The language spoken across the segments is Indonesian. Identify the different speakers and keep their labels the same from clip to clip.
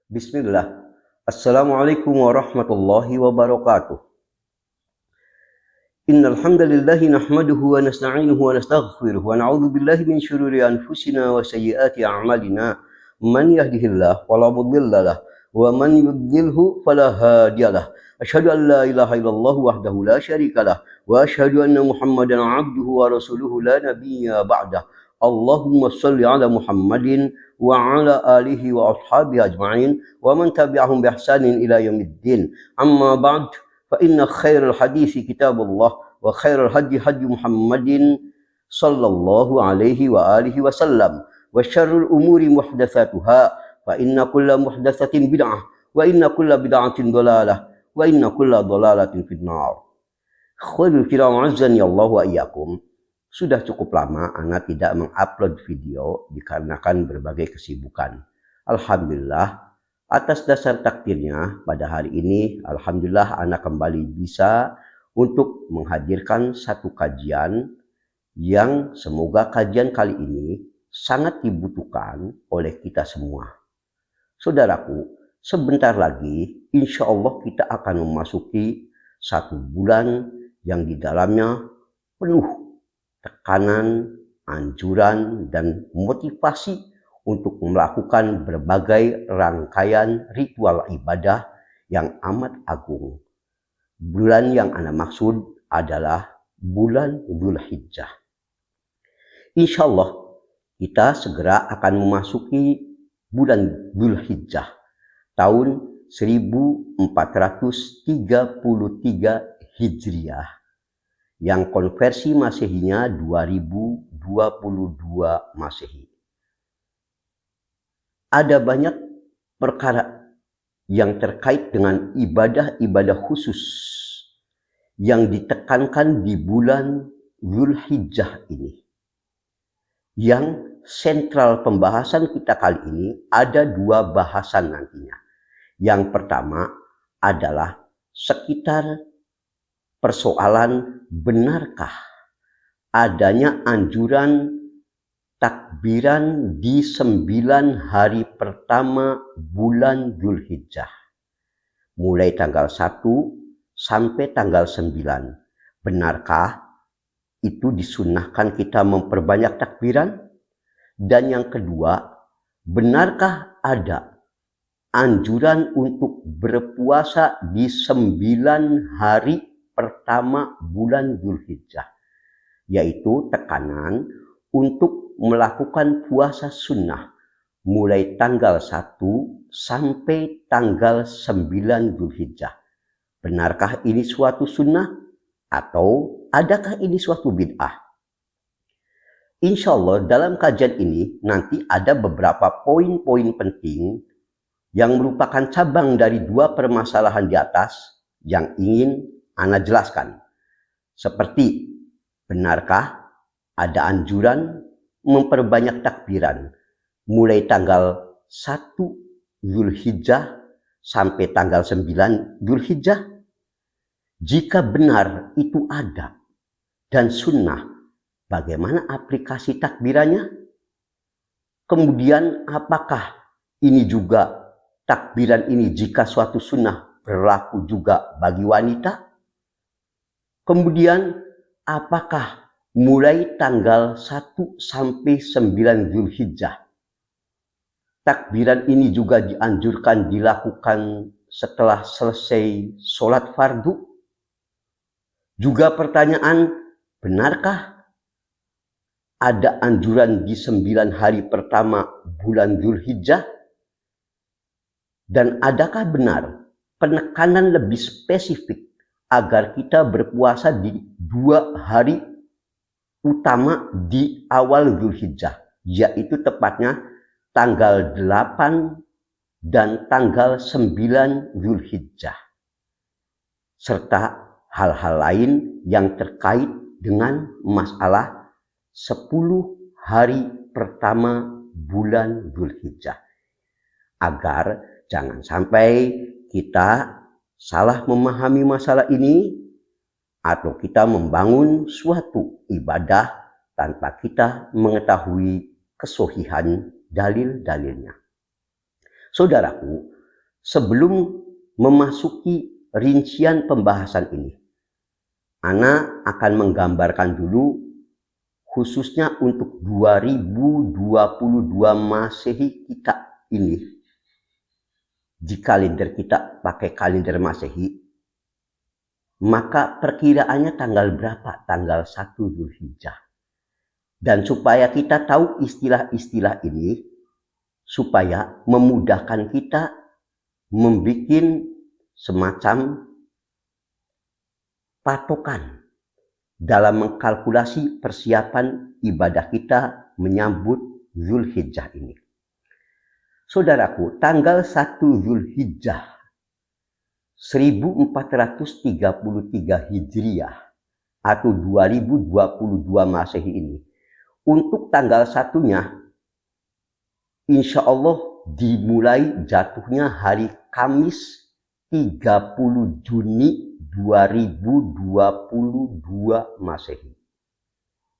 Speaker 1: Bismillah. Assalamualaikum warahmatullahi wabarakatuh. Innal hamdalillahi nahmaduhu wa nasta'inuhu wa nastaghfiruh wa na'udzu billahi min shururi anfusina wa sayyiati a'malina. Man yahdihillahu fala mudilla lahu wa man yudlilhu fala hadiyalah. Asyhadu an la ilaha illallah wahdahu la syarikalah wa asyhadu anna Muhammadan 'abduhu wa rasuluhu la nabiyya ba'dah. Allahumma shalli ala Muhammadin wa ala alihi wa ashabihi ajma'in wa man tabi'ahum bi ihsanin ila yaumiddin. Amma ba'd, fa inna khairal hadisi kitabullah wa khairal hadi hadi Muhammadin sallallahu alaihi wa alihi wasallam wa syarrul umuri muhdatsatuha fa inna kulla muhdatsatin bid'ah wa inna kulla bid'atin dhalalah wa inna kulla dhalalatin finnar. Khairu kiram azani Allah wa iyyakum. Sudah cukup lama Ana tidak mengupload video dikarenakan berbagai kesibukan. Alhamdulillah, atas dasar takdirnya pada hari ini, alhamdulillah Ana kembali bisa untuk menghadirkan satu kajian yang semoga kajian kali ini sangat dibutuhkan oleh kita semua. Saudaraku, sebentar lagi insya Allah kita akan memasuki satu bulan yang di dalamnya penuh tekanan, anjuran, dan motivasi untuk melakukan berbagai rangkaian ritual ibadah yang amat agung. Bulan yang Ana maksud adalah bulan Dzulhijjah. Insya Allah kita segera akan memasuki bulan Dzulhijjah tahun 1433 Hijriah. Yang konversi Masehinya 2022 Masehi. Ada banyak perkara yang terkait dengan ibadah-ibadah khusus yang ditekankan di bulan Dzulhijjah ini. Yang sentral pembahasan kita kali ini ada dua bahasan nantinya. Yang pertama adalah sekitar persoalan benarkah adanya anjuran takbiran di 9 hari pertama bulan Dzulhijjah. Mulai tanggal 1 sampai tanggal 9. Benarkah itu disunnahkan kita memperbanyak takbiran? Dan yang kedua, benarkah ada anjuran untuk berpuasa di 9 hari pertama bulan Dzulhijjah, yaitu tekanan untuk melakukan puasa sunnah mulai tanggal 1 sampai tanggal 9 Dzulhijjah. Benarkah ini suatu sunnah atau adakah ini suatu bid'ah? Insya Allah dalam kajian ini nanti ada beberapa poin-poin penting yang merupakan cabang dari dua permasalahan di atas yang ingin Ana jelaskan. Seperti, benarkah ada anjuran memperbanyak takbiran mulai tanggal 1 Dzulhijjah sampai tanggal 9 Dzulhijjah? Jika benar itu ada dan sunnah, bagaimana aplikasi takbirannya? Kemudian apakah ini juga takbiran ini jika suatu sunnah berlaku juga bagi wanita? Kemudian apakah mulai tanggal 1 sampai 9 Dzulhijjah takbiran ini juga dianjurkan dilakukan setelah selesai sholat fardu? Juga pertanyaan, benarkah ada anjuran di 9 hari pertama bulan Dzulhijjah? Dan adakah benar penekanan lebih spesifik agar kita berpuasa di 2 hari utama di awal Dzulhijjah, yaitu tepatnya tanggal 8 dan tanggal 9 Dzulhijjah, serta hal-hal lain yang terkait dengan masalah 10 hari pertama bulan Dzulhijjah, agar jangan sampai kita salah memahami masalah ini atau kita membangun suatu ibadah tanpa kita mengetahui kesohihan dalil-dalilnya. Saudaraku, sebelum memasuki rincian pembahasan ini, Ana akan menggambarkan dulu khususnya untuk 2022 Masehi kita ini. Di kalender kita pakai kalender Masehi, maka perkiraannya tanggal berapa? Tanggal 1 Zulhijjah. Dan supaya kita tahu istilah-istilah ini, supaya memudahkan kita membuat semacam patokan dalam mengkalkulasi persiapan ibadah kita menyambut Zulhijjah ini. Saudaraku, tanggal 1 Zulhijjah 1433 Hijriah atau 2022 Masehi ini, untuk tanggal satunya insya Allah dimulai jatuhnya hari Kamis 30 Juni 2022 Masehi.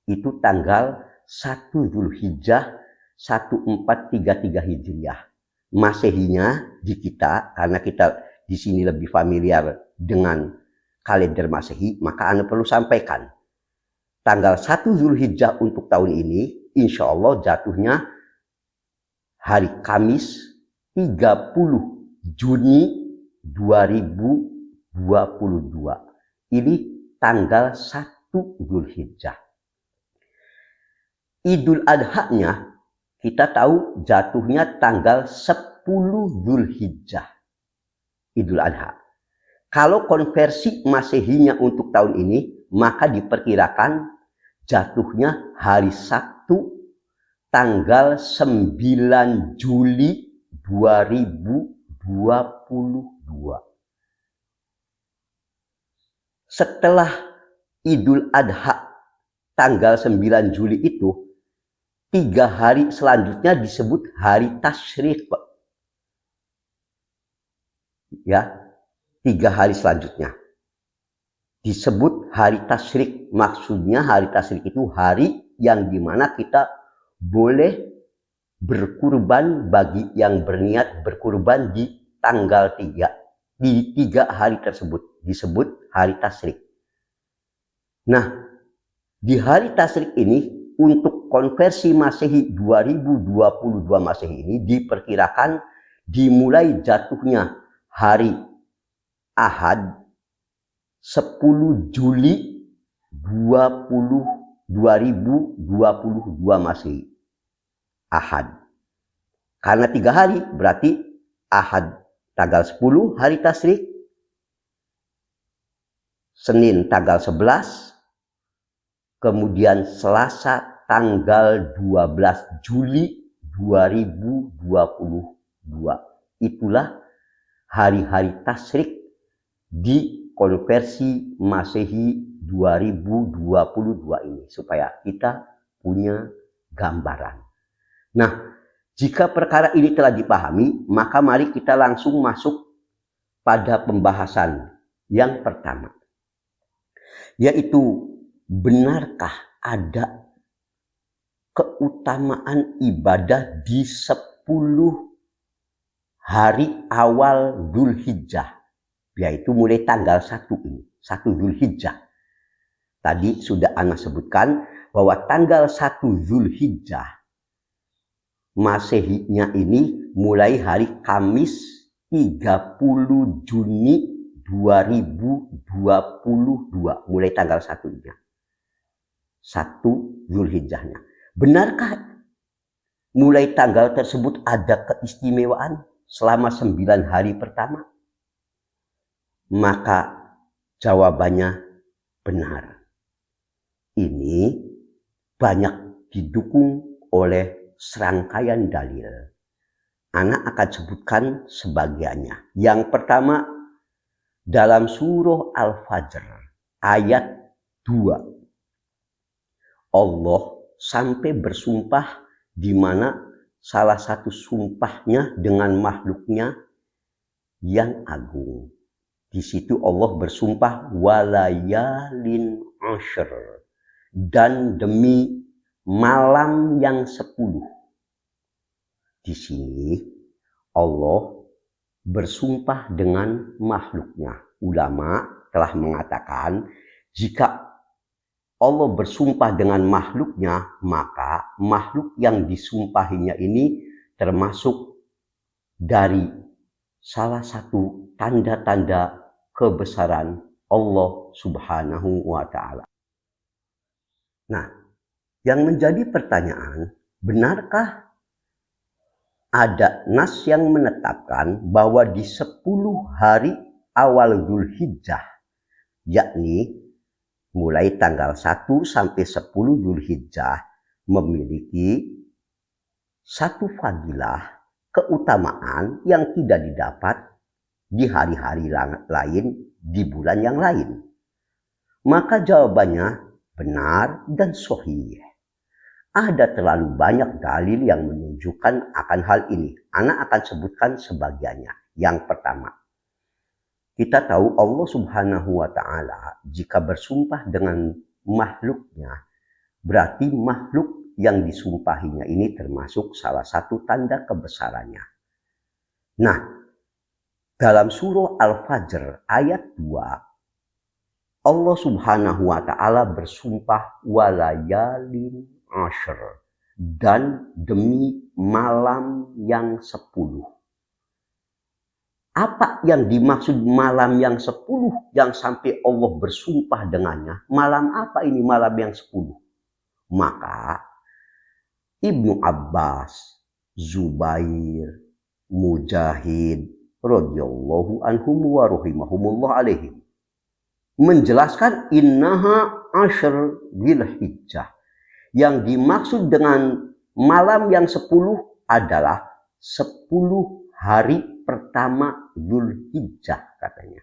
Speaker 1: Itu tanggal 1 Zulhijjah 1433 Hijriah. Masehinya di kita, karena kita di sini lebih familiar dengan kalender Masehi, maka Anda perlu sampaikan. Tanggal 1 Zulhijjah untuk tahun ini, insya Allah jatuhnya hari Kamis 30 Juni 2022. Ini tanggal 1 Zulhijjah. Idul Adha-nya kita tahu jatuhnya tanggal 10 Zulhijjah. Idul Adha. Kalau konversi Masehinya untuk tahun ini, maka diperkirakan jatuhnya hari Sabtu tanggal 9 Juli 2022. Setelah Idul Adha tanggal 9 Juli itu, 3 hari selanjutnya disebut hari Tasyrik. Ya, 3 hari selanjutnya disebut hari Tasyrik. Maksudnya hari Tasyrik itu hari yang dimana kita boleh berkurban bagi yang berniat berkurban di tanggal 3. Di 3 hari tersebut disebut hari Tasyrik. Nah, di hari Tasyrik ini untuk konversi Masehi 2022 Masehi ini diperkirakan dimulai jatuhnya hari Ahad 10 Juli 2022 Masehi. Ahad. Karena 3 hari berarti Ahad tanggal 10 hari Tasyrik, Senin tanggal 11, kemudian Selasa tanggal 12 Juli 2022. Itulah hari-hari Tasyrik di konversi Masehi 2022 ini, supaya kita punya gambaran. Nah, jika perkara ini telah dipahami, maka mari kita langsung masuk pada pembahasan yang pertama, yaitu benarkah ada keutamaan ibadah di 10 hari awal Zulhijjah, yaitu mulai tanggal 1 ini, 1 Zulhijjah. Tadi sudah Ana sebutkan bahwa tanggal 1 Zulhijjah Masehinya ini mulai hari Kamis 30 Juni 2022, mulai tanggal 1-nya. 1 Zulhijjahnya. Benarkah mulai tanggal tersebut ada keistimewaan selama 9 hari pertama? Maka jawabannya benar. Ini banyak didukung oleh serangkaian dalil. Anak akan sebutkan sebagiannya. Yang pertama, dalam surah Al-Fajr ayat 2. Allah sampai bersumpah di mana salah satu sumpahnya dengan makhluknya yang agung. Di situ Allah bersumpah walayalin ashr, dan demi malam yang 10. Di sini Allah bersumpah dengan makhluknya. Ulama telah mengatakan jika Allah bersumpah dengan makhluknya, maka makhluk yang disumpahinya ini termasuk dari salah satu tanda-tanda kebesaran Allah Subhanahu wa Ta'ala. Nah, yang menjadi pertanyaan, benarkah ada nas yang menetapkan bahwa di 10 hari awal Dzulhijjah, yakni mulai tanggal 1 sampai 10 Dzulhijjah, memiliki satu fadilah keutamaan yang tidak didapat di hari-hari lain, di bulan yang lain? Maka jawabannya benar dan sahih. Ada terlalu banyak dalil yang menunjukkan akan hal ini. Ana akan sebutkan sebagiannya. Yang pertama, kita tahu Allah Subhanahu wa Ta'ala jika bersumpah dengan makhluknya, berarti makhluk yang disumpahinya ini termasuk salah satu tanda kebesarannya. Nah, dalam surah Al-Fajr ayat 2, Allah Subhanahu wa Ta'ala bersumpah walayalin ashr, dan demi malam yang 10. Apa yang dimaksud malam yang 10 yang sampai Allah bersumpah dengannya? Malam apa ini malam yang 10? Maka Ibnu Abbas, Zubair, Mujahid radhiyallahu anhum wa rahimahumullah alaihim menjelaskan innaha ashr Dzulhijjah. Yang dimaksud dengan malam yang 10 adalah 10 hari pertama Dzulhijjah katanya.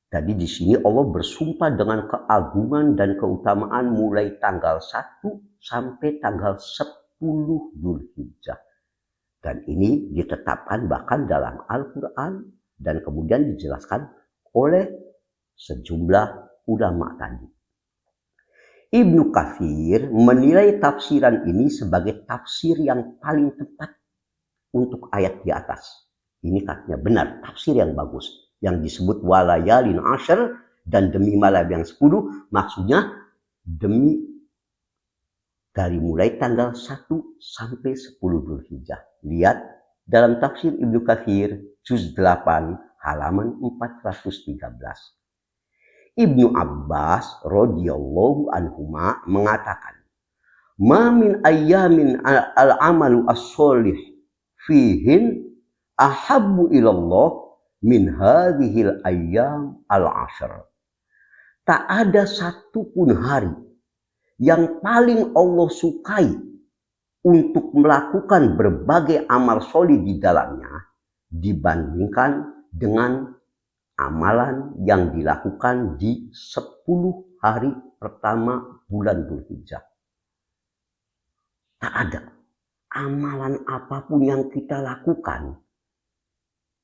Speaker 1: Jadi di sini Allah bersumpah dengan keagungan dan keutamaan mulai tanggal 1 sampai tanggal 10 Dzulhijjah. Dan ini ditetapkan bahkan dalam Al-Quran dan kemudian dijelaskan oleh sejumlah ulama tadi. Ibnu Katsir menilai tafsiran ini sebagai tafsir yang paling tepat untuk ayat di atas. Ini katanya benar, tafsir yang bagus. Yang disebut walayalin ashr dan demi malam yang 10, maksudnya demi dari mulai tanggal 1 sampai 10 Dzulhijjah. Lihat dalam tafsir Ibnu Katsir juz 8 halaman 413. Ibnu Abbas radhiyallahu anhuma mengatakan, "Ma min ayyamin al-amalu as-sholih fihin ahabbu ilallah min hadhil ayyam al-ashr." Tak ada satupun hari yang paling Allah sukai untuk melakukan berbagai amal solih di dalamnya dibandingkan dengan amalan yang dilakukan di 10 hari pertama bulan Dzulhijjah. Tak ada amalan apapun yang kita lakukan,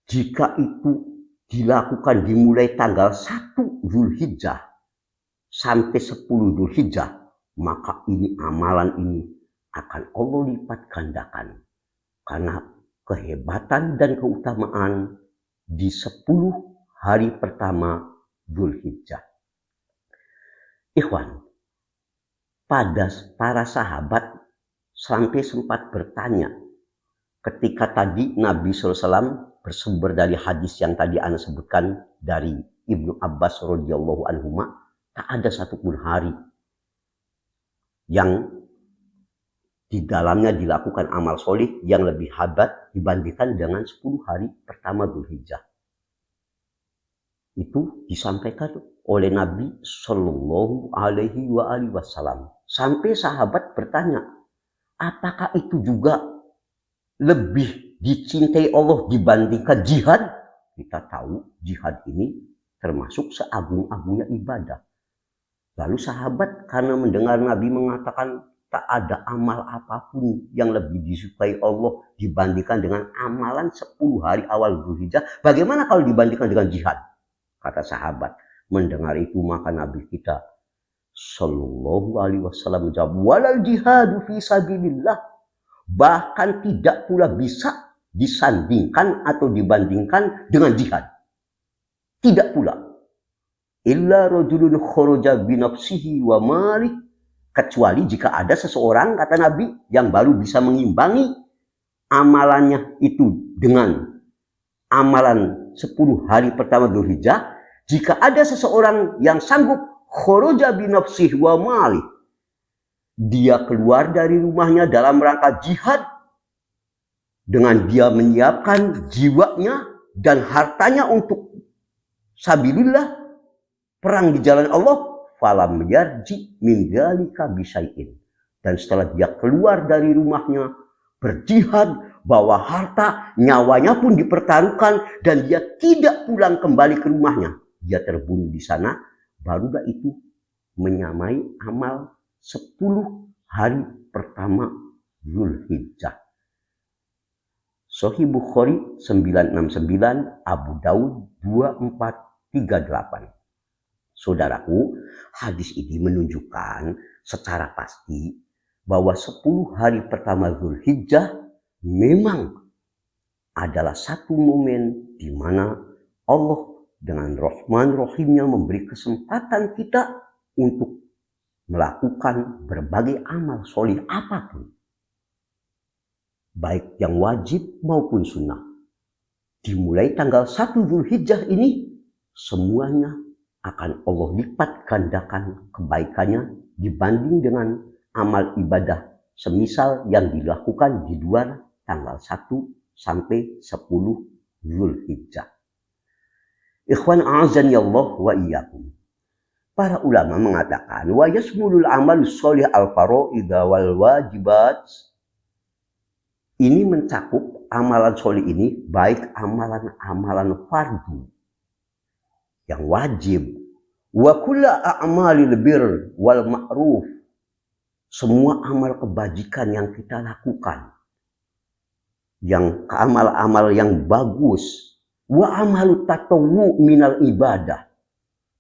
Speaker 1: jika itu dilakukan dimulai tanggal 1 Dzulhijjah sampai 10 Dzulhijjah, maka ini amalan ini akan Allah lipat gandakan. Karena kehebatan dan keutamaan di 10 hari pertama Dzulhijjah. Ikhwan, pada para sahabat sampai sempat bertanya ketika tadi Nabi SAW bersumber dari hadis yang tadi Anda sebutkan dari Ibnu Abbas radhiyallahu anhuma, tak ada satupun hari yang di dalamnya dilakukan amal solih yang lebih hebat dibandingkan dengan 10 hari pertama Dzulhijjah. Itu disampaikan oleh Nabi Shallallahu Alaihi Wasallam. Sampai sahabat bertanya, apakah itu juga lebih dicintai Allah dibandingkan jihad? Kita tahu jihad ini termasuk seagung-agungnya ibadah. Lalu sahabat karena mendengar Nabi mengatakan tak ada amal apapun yang lebih disukai Allah dibandingkan dengan amalan 10 hari awal Dzulhijjah, bagaimana kalau dibandingkan dengan jihad? Kata sahabat, mendengar itu maka Nabi kita Sallallahu Alaihi Wasallam menjawab, walal jihadu fi sabilillah, bahkan tidak pula bisa disandingkan atau dibandingkan dengan jihad. Tidak pula. Illa rajulun kharaja binafsihi wa malih, kecuali jika ada seseorang, kata Nabi, yang baru bisa mengimbangi amalannya itu dengan amalan 10 hari pertama Dzulhijjah. Jika ada seseorang yang sanggup kharaja binafsihi wa malih, dia keluar dari rumahnya dalam rangka jihad dengan dia menyiapkan jiwanya dan hartanya untuk sabilillah, perang di jalan Allah, falam yarji min dzalika bisyai'in. Dan setelah dia keluar dari rumahnya, berjihad, bawa harta, nyawanya pun dipertaruhkan, dan dia tidak pulang kembali ke rumahnya, dia terbunuh di sana, barulah itu menyamai amal 10 hari pertama Dzulhijjah. Sahih Bukhari 969, Abu Daud 2438. Saudaraku, hadis ini menunjukkan secara pasti bahwa 10 hari pertama Dzulhijjah memang adalah satu momen di mana Allah dengan Rahman Rahimnya memberi kesempatan kita untuk melakukan berbagai amal soleh apapun, baik yang wajib maupun sunnah. Dimulai tanggal 1 Dzulhijjah ini, semuanya akan Allah lipat gandakan kebaikannya dibanding dengan amal ibadah semisal yang dilakukan di luar tanggal 1 sampai 10 Dzulhijjah. Ikhwan a'azani Allah wa iyyakum. Para ulama mengatakan wa yasmulul amal sholih al-faraidha wal wajibat. Ini mencakup amalan soleh ini baik amalan-amalan fardu yang wajib, wa kulla a'malil birr wal ma'ruf, semua amal kebajikan yang kita lakukan, yang amal-amal yang bagus, wa amalut tatawwu minal ibadah,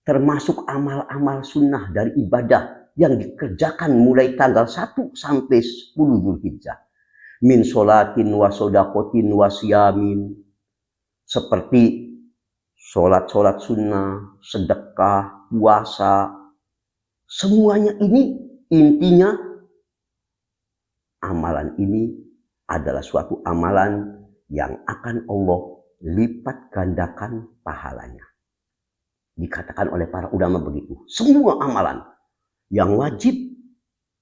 Speaker 1: termasuk amal-amal sunnah dari ibadah yang dikerjakan mulai tanggal 1 sampai 10 Dzulhijjah. Min sholatin wa sodakotin wa siyamin, seperti sholat-sholat sunnah, sedekah, puasa, semuanya ini intinya amalan ini adalah suatu amalan yang akan Allah lipat gandakan pahalanya. Dikatakan oleh para ulama begitu, semua amalan yang wajib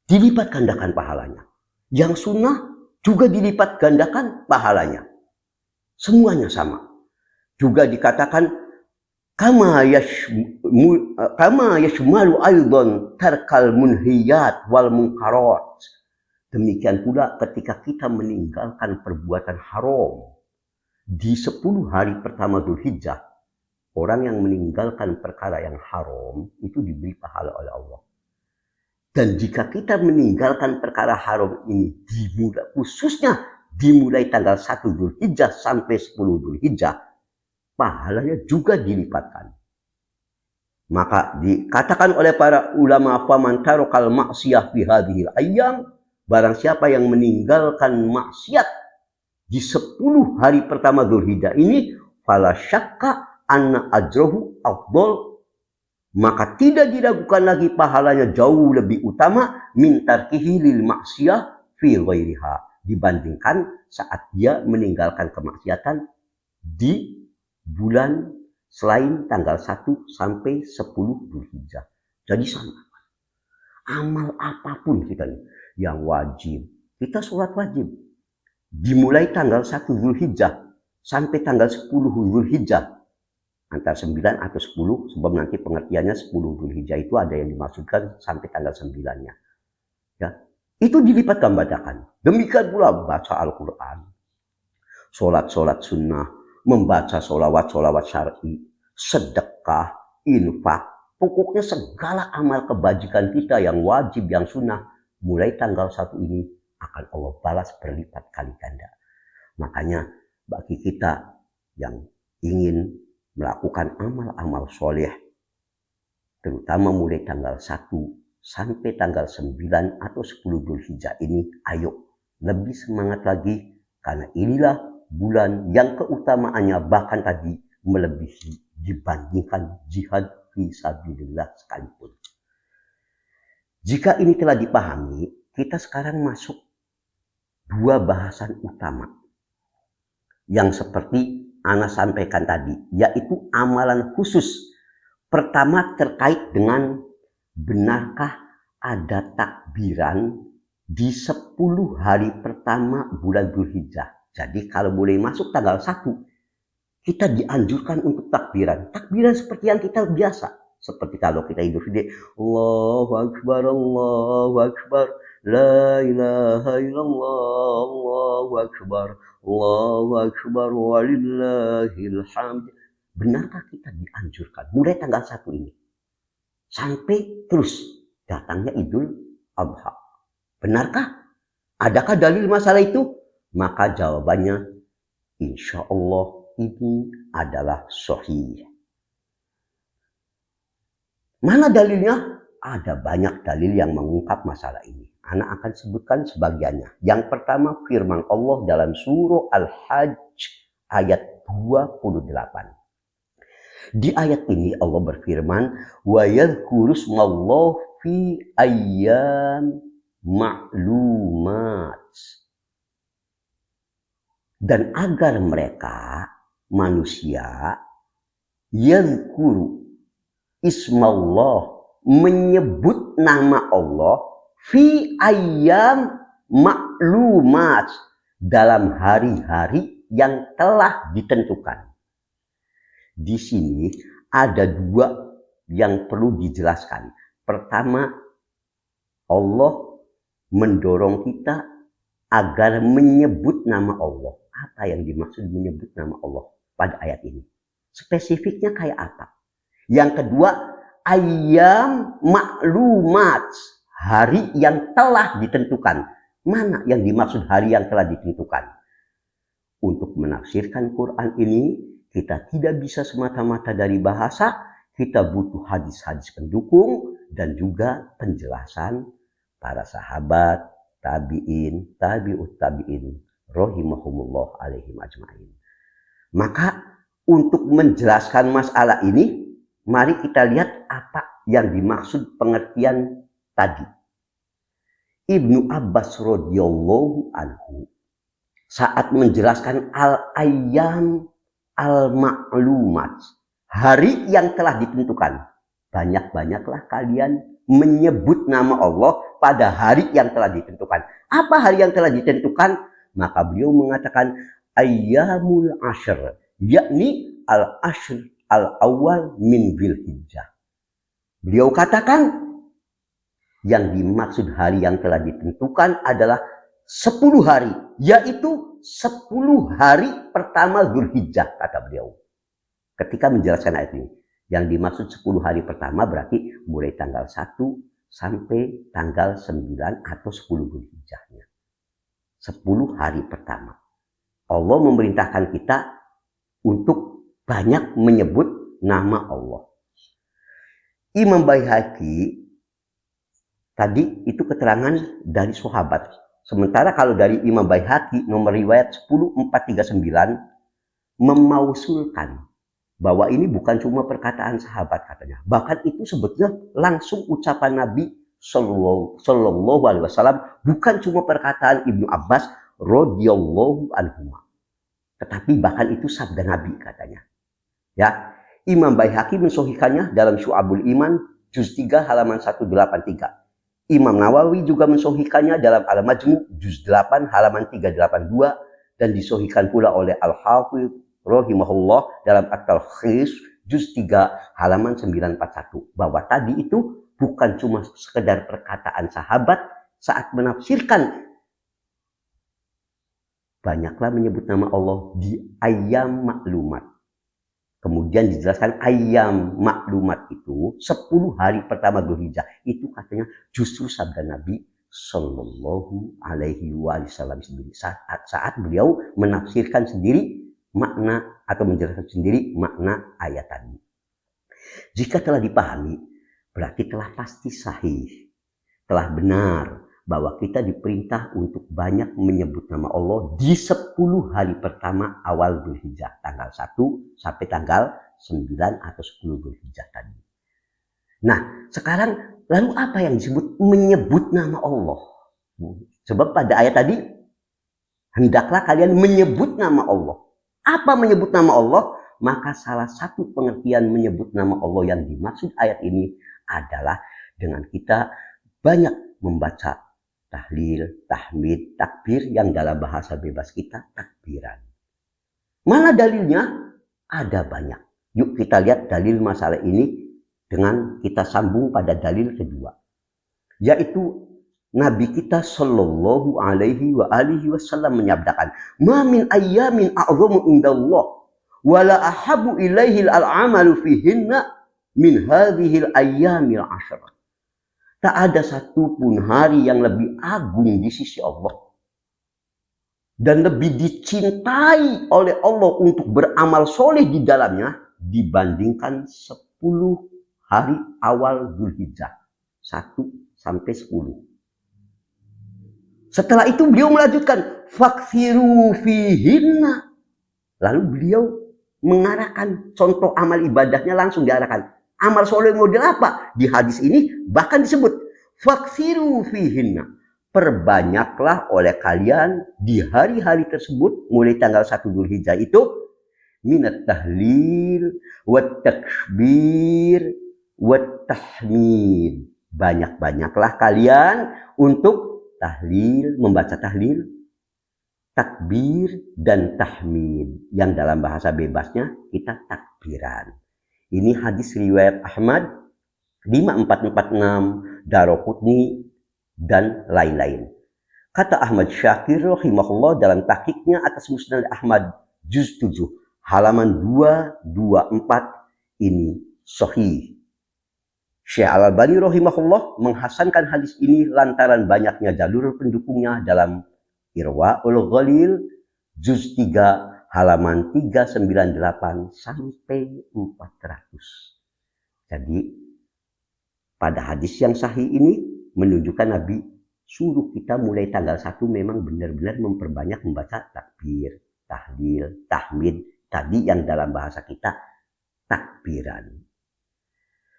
Speaker 1: dilipat gandakan pahalanya, yang sunnah juga dilipat gandakan pahalanya. Semuanya sama. Juga dikatakan kama yashmalu aidan tarkal munhiyat wal munkarat. Demikian pula ketika kita meninggalkan perbuatan haram di 10 hari pertama Dzulhijjah, orang yang meninggalkan perkara yang haram itu diberi pahala oleh Allah. Dan jika kita meninggalkan perkara haram ini khususnya dimulai tanggal 1 Dzulhijjah sampai 10 Dzulhijjah, pahalanya juga dilipatkan. Maka dikatakan oleh para ulama, faman tarokal maksiyah fi hadhil ayyam, barang siapa yang meninggalkan maksiat di 10 hari pertama Dzulhijjah ini, fala syakka anna ajrohu afdol, maka tidak diragukan lagi pahalanya jauh lebih utama min tarkihi lil maksiyah fi ghairiha, dibandingkan saat dia meninggalkan kemaksiatan di bulan selain tanggal 1 sampai 10 Dzulhijjah. Jadi sama. Amal apapun kita nih yang wajib, kita sholat wajib dimulai tanggal 1 Dzulhijjah sampai tanggal 10 Dzulhijjah, antara 9 atau 10, sebab nanti pengertiannya 10 Dzulhijjah itu ada yang dimaksudkan sampai tanggal 9-nya. Ya, itu dilipat gandakan. Demikian pula baca Al-Quran, sholat sunnah, membaca sholawat syar'i, sedekah, infak, pokoknya segala amal kebajikan kita yang wajib, yang sunnah, mulai tanggal 1 ini akan Allah balas berlipat kali ganda. Makanya bagi kita yang ingin melakukan amal-amal soleh, terutama mulai tanggal 1 sampai tanggal 9 atau 10 Dzulhijjah ini, ayo lebih semangat lagi, karena inilah bulan yang keutamaannya bahkan tadi melebihi dibandingkan jihad fisabilillah sekalipun. Jika ini telah dipahami, kita sekarang masuk dua bahasan utama yang seperti Ana sampaikan tadi, yaitu amalan khusus. Pertama terkait dengan benarkah ada takbiran di 10 hari pertama bulan Dzulhijjah. Jadi kalau boleh masuk tanggal 1, kita dianjurkan untuk takbiran. Takbiran seperti yang kita biasa. Seperti kalau kita Idul Fitri, Allahu Akbar, Allahu Akbar, La ilaha illallah, Allahu Akbar, Allahu Akbar, walillahil hamd. Benarkah kita dianjurkan mulai tanggal 1 ini sampai terus datangnya Idul Adha? Benarkah? Adakah dalil masalah itu? Maka jawabannya insya Allah ini adalah sahih. Mana dalilnya? Ada banyak dalil yang mengungkap masalah ini. Anak akan sebutkan sebagiannya. Yang pertama firman Allah dalam surah Al-Hajj ayat 28. Di ayat ini Allah berfirman, wa yadhkurusmallahu fi ayyam ma'lumat. Dan agar mereka manusia yadhkuru ismallah, menyebut nama Allah fi ayyam ma'lumat, dalam hari-hari yang telah ditentukan. Di sini ada dua yang perlu dijelaskan. Pertama, Allah mendorong kita agar menyebut nama Allah. Apa yang dimaksud menyebut nama Allah pada ayat ini? Spesifiknya kayak apa? Yang kedua, ayyam ma'lumat, hari yang telah ditentukan. Mana yang dimaksud hari yang telah ditentukan? Untuk menafsirkan Quran ini, kita tidak bisa semata-mata dari bahasa, kita butuh hadis-hadis pendukung dan juga penjelasan para sahabat, tabi'in, tabi'ut tabi'in, rahimahumullah alaihim ajma'in. Maka untuk menjelaskan masalah ini, mari kita lihat apa yang dimaksud pengertian tadi. Ibnu Abbas radhiyallahu anhu saat menjelaskan al-ayyam al-ma'lumat, hari yang telah ditentukan. Banyak-banyaklah kalian menyebut nama Allah pada hari yang telah ditentukan. Apa hari yang telah ditentukan? Maka beliau mengatakan ayyamul ashr, yakni al-ashr al-awwal min Dzulhijjah. Beliau katakan yang dimaksud hari yang telah ditentukan adalah 10 hari, yaitu 10 hari pertama Dzulhijjah, kata beliau. Ketika menjelaskan ayat ini, yang dimaksud 10 hari pertama berarti mulai tanggal 1 sampai tanggal 9 atau 10 Dzulhijjahnya. 10 hari pertama. Allah memerintahkan kita untuk banyak menyebut nama Allah. Imam Baihaqi tadi itu keterangan dari sahabat. Sementara kalau dari Imam Baihaqi nomor riwayat 10439 memausulkan bahwa ini bukan cuma perkataan sahabat katanya. Bahkan itu sebetulnya langsung ucapan Nabi Sallallahu Alaihi Wasallam, bukan cuma perkataan Ibnu Abbas radhiyallahu anhu. Tetapi bahkan itu sabda Nabi katanya. Ya, Imam Baihaqi mensahihkannya dalam Syu'abul Iman juz 3 halaman 183. Imam Nawawi juga mensahihkannya dalam Al-Majmu' juz 8 halaman 382 dan disahihkan pula oleh Al-Hafidz rahimahullah dalam At-Talkhis juz 3 halaman 941, bahwa tadi itu bukan cuma sekedar perkataan sahabat saat menafsirkan banyaklah menyebut nama Allah di ayyam maklumat. Kemudian dijelaskan ayyam maklumat itu 10 hari pertama Dzulhijjah. Itu katanya justru sabda Nabi Sallallahu Alaihi Wasallam sendiri saat beliau menafsirkan sendiri makna atau menjelaskan sendiri makna ayat tadi. Jika telah dipahami, berarti telah pasti sahih, telah benar bahwa kita diperintah untuk banyak menyebut nama Allah di 10 hari pertama awal Dzulhijjah, tanggal 1 sampai tanggal 9 atau 10 Dzulhijjah tadi. Nah, sekarang lalu apa yang disebut menyebut nama Allah? Sebab pada ayat tadi, hendaklah kalian menyebut nama Allah. Apa menyebut nama Allah? Maka salah satu pengertian menyebut nama Allah yang dimaksud ayat ini adalah dengan kita banyak membaca tahlil, tahmid, takbir yang dalam bahasa bebas kita takbiran. Mana dalilnya? Ada banyak. Yuk kita lihat dalil masalah ini dengan kita sambung pada dalil kedua. Yaitu Nabi kita sallallahu alaihi wa alihi wasallam menyabdakan, "Ma min ayyamin a'zamu indallah wa la ahabu ilaihi al-'amalu fihinna min hadhihi al-ayyamil 'ashrah." Tak ada satupun hari yang lebih agung di sisi Allah dan lebih dicintai oleh Allah untuk beramal soleh di dalamnya dibandingkan 10 hari awal Dzulhijjah, 1 sampai 10. Setelah itu beliau melanjutkan, "Fakthiru fihinna." Lalu beliau mengarahkan contoh amal ibadahnya, langsung diarahkan. Amal soleh model apa? Di hadis ini bahkan disebut, "Fakthiru fihinna." Perbanyaklah oleh kalian di hari-hari tersebut, mulai tanggal 1 Dzulhijjah itu, minat tahlil, wat takbir, wat tahmid. Banyak-banyaklah kalian untuk tahlil, membaca tahlil, takbir, dan tahmid. Yang dalam bahasa bebasnya kita takbiran. Ini hadis riwayat Ahmad 5446, Daroqutni, dan lain-lain. Kata Ahmad Syakir rahimahullah dalam tahqiqnya atas Musnad Ahmad juz 7 halaman 224, ini sahih. Syekh Al-Albani rahimahullah menghasankan hadis ini lantaran banyaknya jalur pendukungnya dalam Irwaul Ghalil juz 3 halaman 398 sampai 400. Jadi pada hadis yang sahih ini menunjukkan Nabi suruh kita mulai tanggal 1 memang benar-benar memperbanyak membaca takbir, tahlil, tahmid, tadi yang dalam bahasa kita takbiran.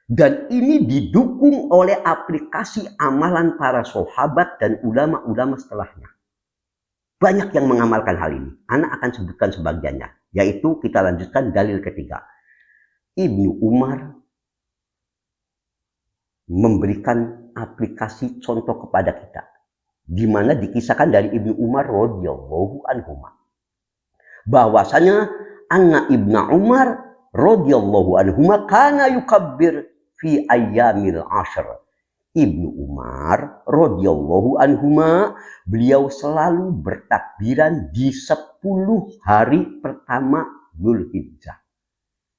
Speaker 1: Dan ini didukung oleh aplikasi amalan para sahabat dan ulama-ulama setelahnya. Banyak yang mengamalkan hal ini. Anak akan sebutkan sebagiannya. Yaitu kita lanjutkan dalil ketiga. Ibnu Umar memberikan aplikasi contoh kepada kita. Di mana dikisahkan dari Ibnu Umar radhiyallahu anhu. Bahwasanya anna Ibnu Umar radhiyallahu anhu kana yukabbir fi ayyamil 'ashr. Ibnu Umar radhiyallahu anhuma, beliau selalu bertakbiran di 10 hari pertama Dzulhijjah.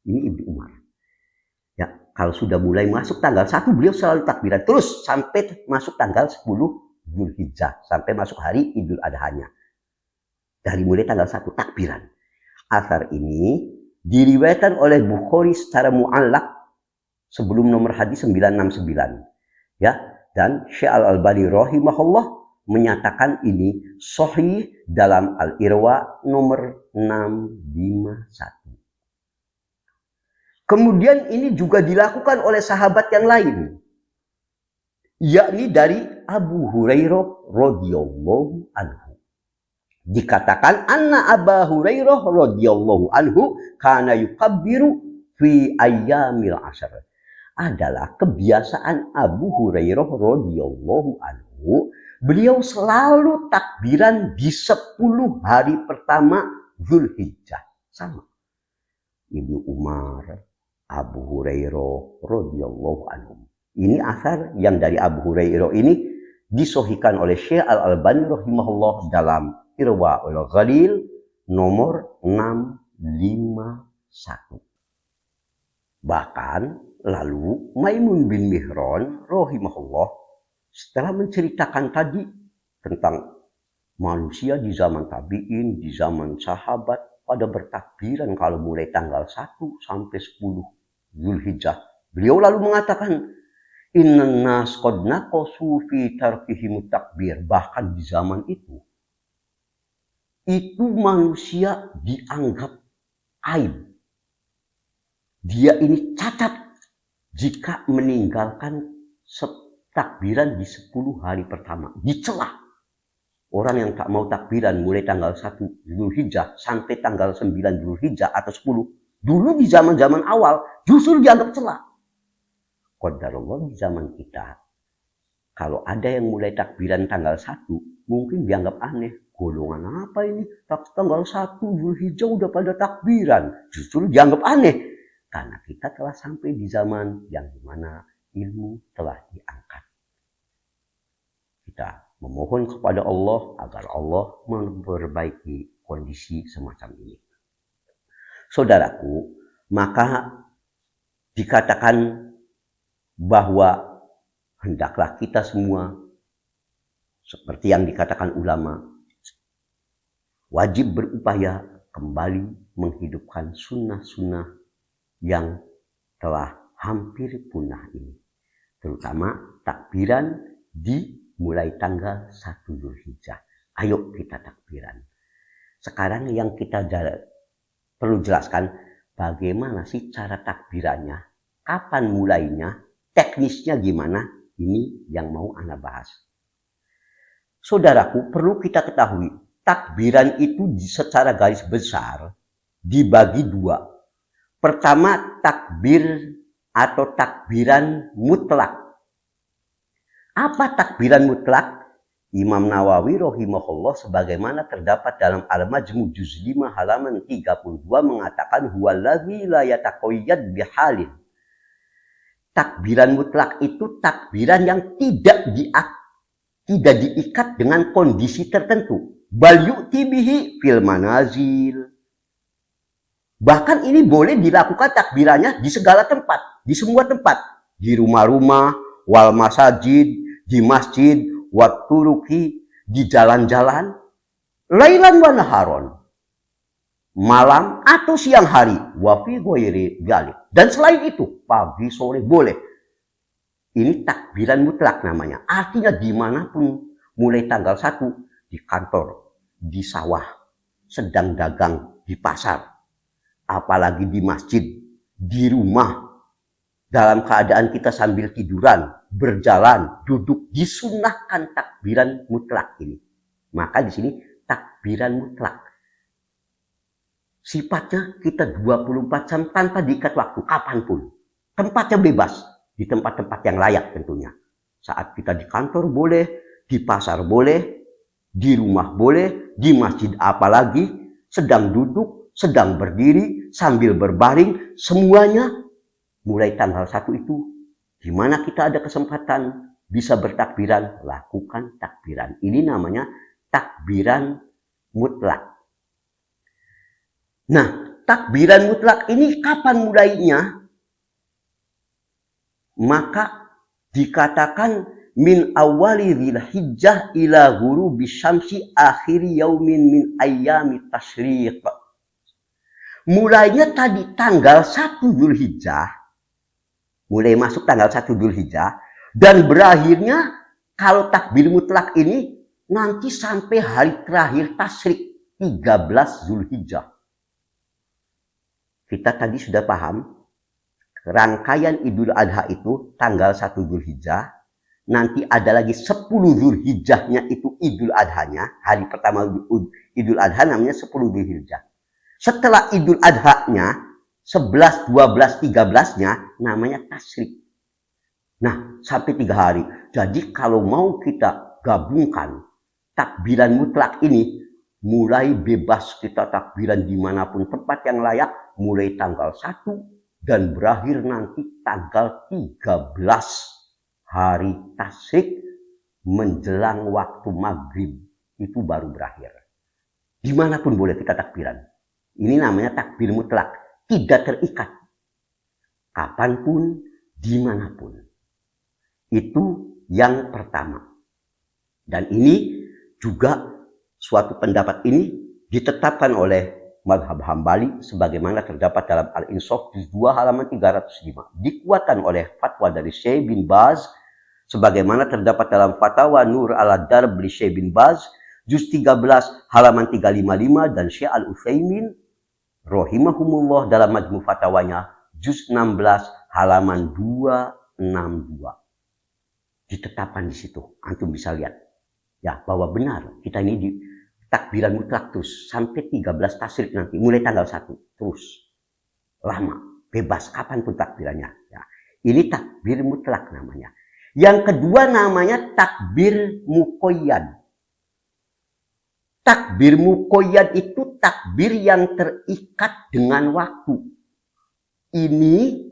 Speaker 1: Ini Ibnu Umar. Ya, kalau sudah mulai masuk tanggal 1 beliau selalu takbiran terus sampai masuk tanggal 10 Dzulhijjah, sampai masuk hari Idul Adha-nya. Dari mulai tanggal 1 takbiran. Atsar ini diriwayatkan oleh Bukhari secara mu'allaq sebelum nomor hadis 969. Ya, dan Syekh Al-Albani rahimahullah menyatakan ini sahih dalam Al-Irwa nomor 651. Kemudian ini juga dilakukan oleh sahabat yang lain, yakni dari Abu Hurairah radhiyallahu anhu. Dikatakan anna Abu Hurairah radhiyallahu anhu kana yukabbiru fi ayyamil 'ashr. Adalah kebiasaan Abu Hurairah radhiyallahu anhu, beliau selalu takbiran di 10 hari pertama Dzulhijjah. Sama. Ibnu Umar, Abu Hurairah radhiyallahu anhu. Ini asar yang dari Abu Hurairah ini disahihkan oleh Syekh Al-Albani rahimahullah dalam Irwaul Ghalil nomor 651. Bahkan lalu Maimun bin Mihran rahimahullah setelah menceritakan tadi tentang manusia di zaman tabi'in, di zaman sahabat pada bertakbiran kalau mulai tanggal 1 sampai 10 Dzulhijjah. Beliau lalu mengatakan, Innan nas qad naqasu fi tarkihim takbir. Bahkan di zaman itu manusia dianggap aib. Dia ini cacat jika meninggalkan takbiran di 10 hari pertama. Dicela. Orang yang tak mau takbiran mulai tanggal 1 Zulhijjah sampai tanggal 9 Zulhijjah atau 10. Dulu di zaman-zaman awal justru dianggap celah. Qadarullah di zaman kita, kalau ada yang mulai takbiran tanggal 1, mungkin dianggap aneh. Golongan apa ini? Tanggal 1 Zulhijjah udah pada takbiran. Justru dianggap aneh. Karena kita telah sampai di zaman yang dimana ilmu telah diangkat. Kita memohon kepada Allah agar Allah memperbaiki kondisi semacam ini. Saudaraku, maka dikatakan bahwa hendaklah kita semua, seperti yang dikatakan ulama, wajib berupaya kembali menghidupkan sunnah-sunnah yang telah hampir punah ini. Terutama takbiran dimulai tanggal 1 Zulhijjah. Ayo kita takbiran. Sekarang yang kita perlu jelaskan, bagaimana sih cara takbirannya, kapan mulainya, teknisnya gimana, ini yang mau Ana bahas. Saudaraku, perlu kita ketahui, takbiran itu secara garis besar dibagi dua. Pertama, takbir atau takbiran mutlak. Apa takbiran mutlak? Imam Nawawi rahimahullah sebagaimana terdapat dalam Al-Majmu' juz 5 halaman 32 mengatakan huwallazi la yataqayyad bihalin. Takbiran mutlak itu takbiran yang tidak diikat dengan kondisi tertentu. Bal yu'ti bihi fil manazil. Bahkan ini boleh dilakukan takbirannya di segala tempat, di semua tempat, di rumah-rumah, wal masajid, di masjid, waturuki, di jalan-jalan, lailan wa naharon, malam atau siang hari, wa fi ghairi dzalik. Dan selain itu, pagi sore boleh. Ini takbiran mutlak namanya. Artinya dimanapun, mulai tanggal 1, di kantor, di sawah, sedang dagang, di pasar, apalagi di masjid, di rumah, dalam keadaan kita sambil tiduran, berjalan, duduk, disunnahkan takbiran mutlak ini. Maka di sini takbiran mutlak. Sifatnya kita 24 jam tanpa diikat waktu, kapanpun. Tempatnya bebas, di tempat-tempat yang layak tentunya. Saat kita di kantor boleh, di pasar boleh, di rumah boleh, di masjid apalagi, sedang duduk, sedang berdiri, sambil berbaring, semuanya mulai tanggal 1 itu, di mana kita ada kesempatan bisa bertakbiran, lakukan takbiran. Ini namanya takbiran mutlak. Nah, takbiran mutlak ini kapan mulainya? Maka dikatakan min awali dzulhijjah ila ghurubi syamsi akhir yaumin min ayyami tasyriq. Mulainya tadi tanggal 1 Zulhijjah, mulai masuk tanggal 1 Zulhijjah, dan berakhirnya kalau takbir mutlak ini nanti sampai hari terakhir tasyrik 13 Zulhijjah. Kita tadi sudah paham rangkaian Idul Adha itu tanggal 1 Zulhijjah, nanti ada lagi 10 Zulhijjahnya itu Idul Adhanya, hari pertama Idul Adha namanya 10 Zulhijjah. Setelah Idul Adha-nya 11, 12, 13-nya namanya tasyrik. Nah, sampai 3 hari. Jadi kalau mau kita gabungkan takbiran mutlak ini, mulai bebas kita takbiran dimanapun tempat yang layak, mulai tanggal 1 dan berakhir nanti tanggal 13 hari tasyrik menjelang waktu maghrib itu baru berakhir. Dimanapun boleh kita takbiran. Ini namanya takbir mutlak. Tidak terikat. Kapanpun, dimanapun. Itu yang pertama. Dan ini juga suatu pendapat ini ditetapkan oleh Madhab Hambali sebagaimana terdapat dalam Al-Insaf juz 2 halaman 305. Dikuatkan oleh fatwa dari Syekh bin Baz sebagaimana terdapat dalam Fatwa Nur al-Darb li Syekh bin Baz juz 13 halaman 355 dan Syekh Al-Utsaimin rahimahumullah dalam majmu fatwanya juz 16 halaman 262. Ditetapkan di situ. Antum bisa lihat ya bahwa benar kita ini di takbiran mutlak terus sampai 13 tasyrik nanti mulai tanggal 1 terus lama bebas kapanpun takbirannya ya. Ini takbir mutlak namanya. Yang kedua namanya takbir muqayyad. Takbir muqayyad itu takbir yang terikat dengan waktu. Ini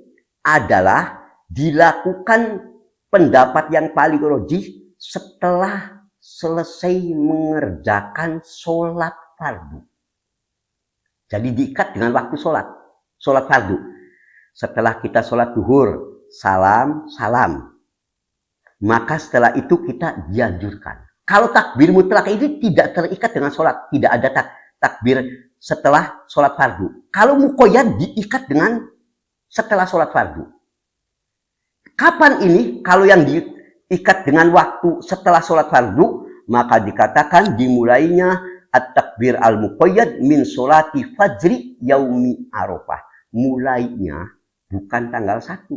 Speaker 1: adalah dilakukan pendapat yang paling rajih setelah selesai mengerjakan sholat fardu. Jadi diikat dengan waktu sholat fardu. Setelah kita sholat duhur, salam. Maka setelah itu kita dianjurkan. Kalau takbir mutlak ini tidak terikat dengan sholat. Tidak ada takbir setelah sholat fardu. Kalau muqayyad diikat dengan setelah sholat fardu. Kapan ini? Kalau yang diikat dengan waktu setelah sholat fardu, maka dikatakan dimulainya at-takbir al-muqayyad min sholati fajri yaumi Arafah. Mulainya bukan tanggal 1.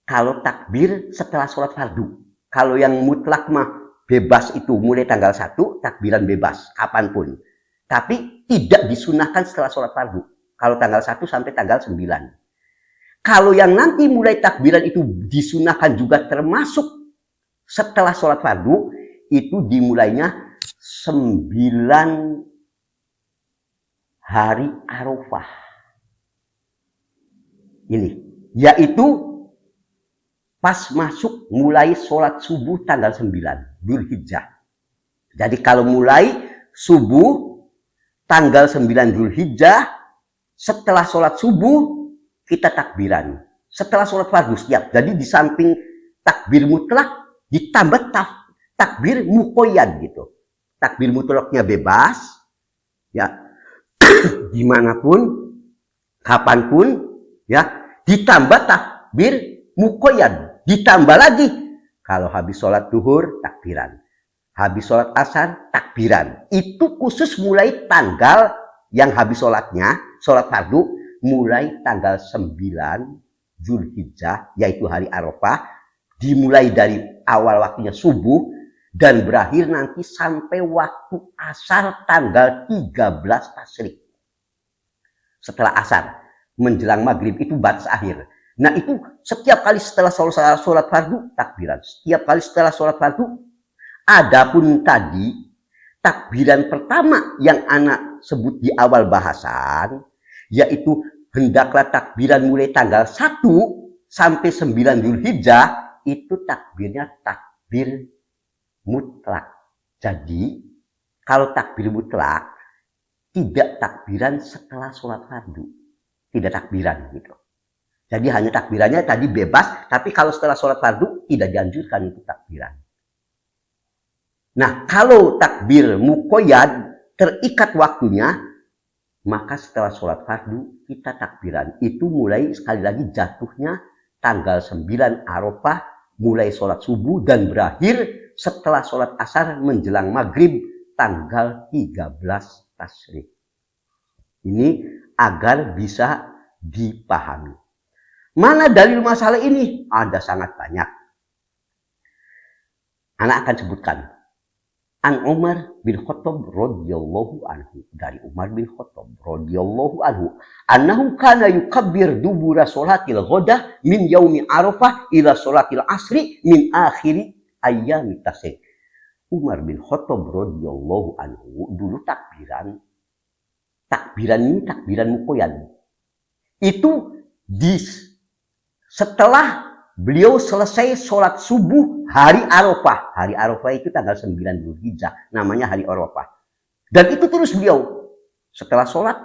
Speaker 1: Kalau takbir setelah sholat fardu. Kalau yang mutlak mah bebas itu mulai tanggal 1, takbiran bebas kapanpun. Tapi tidak disunahkan setelah sholat fardu. Kalau tanggal 1 sampai tanggal 9. Kalau yang nanti mulai takbiran itu disunahkan juga termasuk setelah sholat fardu, itu dimulainya 9 hari Arafah. Ini, yaitu pas masuk mulai sholat subuh tanggal 9 Dzulhijjah. Jadi kalau mulai subuh tanggal 9 Dzulhijjah, setelah sholat subuh kita takbiran. Setelah sholat fardu siap. Jadi di samping takbir mutlak ditambah takbir muqayyad gitu. Takbir mutlaknya bebas ya. Dimanapun, kapanpun ya. Ditambah takbir muqayyad. Ditambah lagi kalau habis sholat duhur takbiran. Habis sholat asar takbiran. Itu khusus mulai tanggal yang habis sholatnya, sholat fardu, mulai tanggal 9 Dzulhijjah, yaitu hari Arafah, dimulai dari awal waktunya subuh dan berakhir nanti sampai waktu asar tanggal 13 tasyrik. Setelah asar menjelang maghrib itu batas akhir. Nah itu setiap kali setelah sholat fardu takbiran. Setiap kali setelah sholat fardu. Adapun tadi takbiran pertama yang anak sebut di awal bahasan, yaitu hendaklah takbiran mulai tanggal 1 sampai 9 Dzulhijjah, itu takbirnya takbir mutlak. Jadi kalau takbir mutlak tidak takbiran setelah sholat fardu, tidak takbiran gitu. Jadi hanya takbirannya tadi bebas, tapi kalau setelah sholat fardu tidak dianjurkan untuk takbiran. Nah kalau takbir muqayyad terikat waktunya, maka setelah sholat fardu kita takbiran. Itu mulai sekali lagi jatuhnya tanggal 9 Arafah, mulai sholat subuh dan berakhir setelah sholat asar menjelang maghrib tanggal 13 tasyrik. Ini agar bisa dipahami. Mana dalil masalah ini? Ada sangat banyak. Anak akan sebutkan. An Umar bin Khattab radhiyallahu anhu, dari Umar bin Khattab radhiyallahu anhu, annahu kana yukabbir dubura sholatil ghadah min yaumi Arafah ila sholatil asri min akhiri ayyamit tasyrik. Umar bin Khattab radhiyallahu anhu dulu takbiran ini takbiran muqayyad. Itu setelah beliau selesai sholat subuh hari Arafah. Hari Arafah itu tanggal 9 Dzulhijjah. Namanya hari Arafah. Dan itu terus beliau. Setelah sholat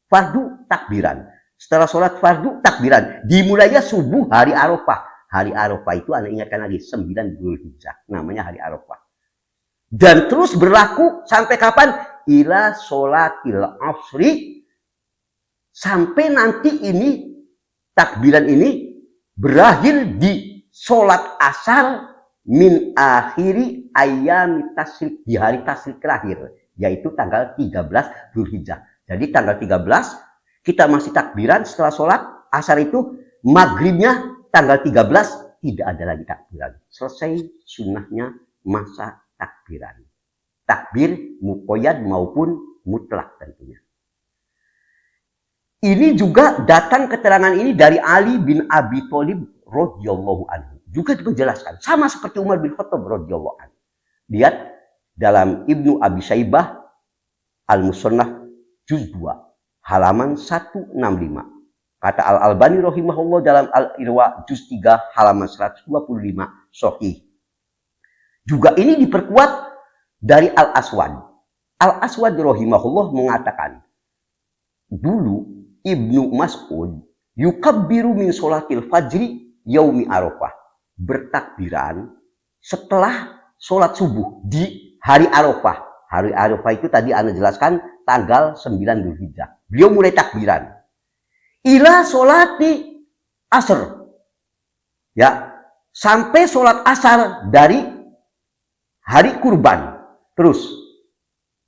Speaker 1: fardu takbiran. Setelah sholat fardu takbiran. Dimulainya subuh hari Arafah. Hari Arafah itu anda ingatkan lagi 9 Dzulhijjah. Namanya hari Arafah. Dan terus berlaku sampai kapan? ila sholatil asri, sampai nanti ini takbiran ini berakhir di sholat asar min akhiri ayam tasrik, di hari tasrik terakhir, yaitu tanggal 13 Dzulhijjah. Jadi tanggal 13 kita masih takbiran, setelah sholat asar itu maghribnya tanggal 13 tidak ada lagi takbiran. Selesai sunnahnya masa takbiran. Takbir muqayyad maupun mutlak tentunya. Ini juga datang keterangan ini dari Ali bin Abi Thalib radhiyallahu anhu. Juga menjelaskan sama seperti Umar bin Khattab radhiyallahu anhu. Lihat dalam Ibnu Abi Syaibah Al-Musannaf juz 2 halaman 165. Kata Al-Albani rahimahullah dalam Al-Irwa juz 3 halaman 125 sahih. Juga ini diperkuat dari Al-Aswad. Al-Aswad rahimahullah mengatakan, dulu Ibnu Mas'ud yukabbiru min sholatil fajri yaumi Arafah, bertakbiran setelah sholat subuh di hari Arafah. Hari Arafah itu tadi Anda jelaskan tanggal 9 Dzulhijjah. Beliau mulai takbiran ila sholati asr, ya, sampai sholat asar dari hari kurban, terus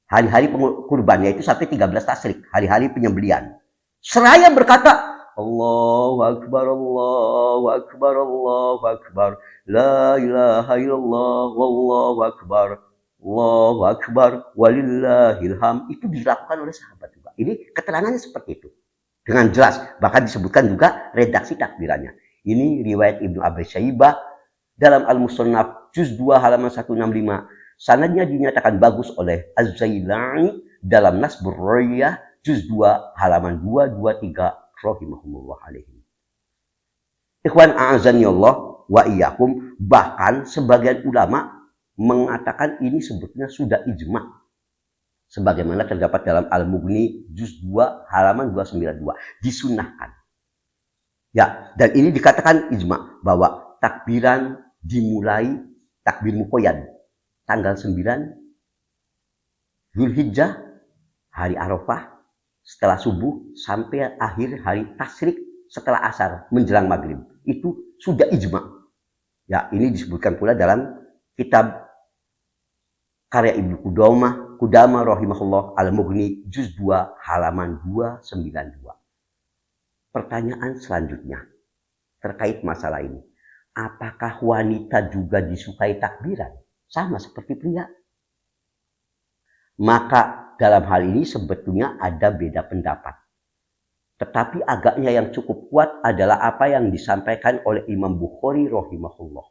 Speaker 1: hari-hari kurban, yaitu sampai 13 tasrik, hari-hari penyembelian. Seraya berkata, Allahu Akbar, Allahu Akbar, Allahu Akbar, la ilaha illallah, wallahu akbar, Allahu Akbar, walillahil hamd. Itu dilakukan oleh sahabat juga. Ini keterangannya seperti itu. Dengan jelas, bahkan disebutkan juga redaksi takbirannya. Ini riwayat Ibnu Abi Syaibah dalam Al-Musannaf juz 2 halaman 165. Sanadnya dinyatakan bagus oleh Az-Zailani dalam Nasbur Riyah juz 2 halaman 223 rahimahumullah alaihi. Ikhwan a'azanillah wa iyyakum, bahkan sebagian ulama mengatakan ini sebetulnya sudah ijma, sebagaimana terdapat dalam Al-Mughni juz 2 halaman 292, disunnahkan. Ya, dan ini dikatakan ijma bahwa takbiran dimulai takbir muqayyad tanggal 9 Dzulhijjah, hari Arafah, setelah subuh sampai akhir hari tasyrik setelah asar menjelang maghrib. Itu sudah ijma. Ya, ini disebutkan pula dalam kitab karya Ibnu Qudamah rahimahullah Al-Mughni juz 2 halaman 292. Pertanyaan selanjutnya terkait masalah ini. Apakah wanita juga disukai takbiran? Sama seperti pria. Maka dalam hal ini sebetulnya ada beda pendapat. Tetapi agaknya yang cukup kuat adalah apa yang disampaikan oleh Imam Bukhari rahimahullah.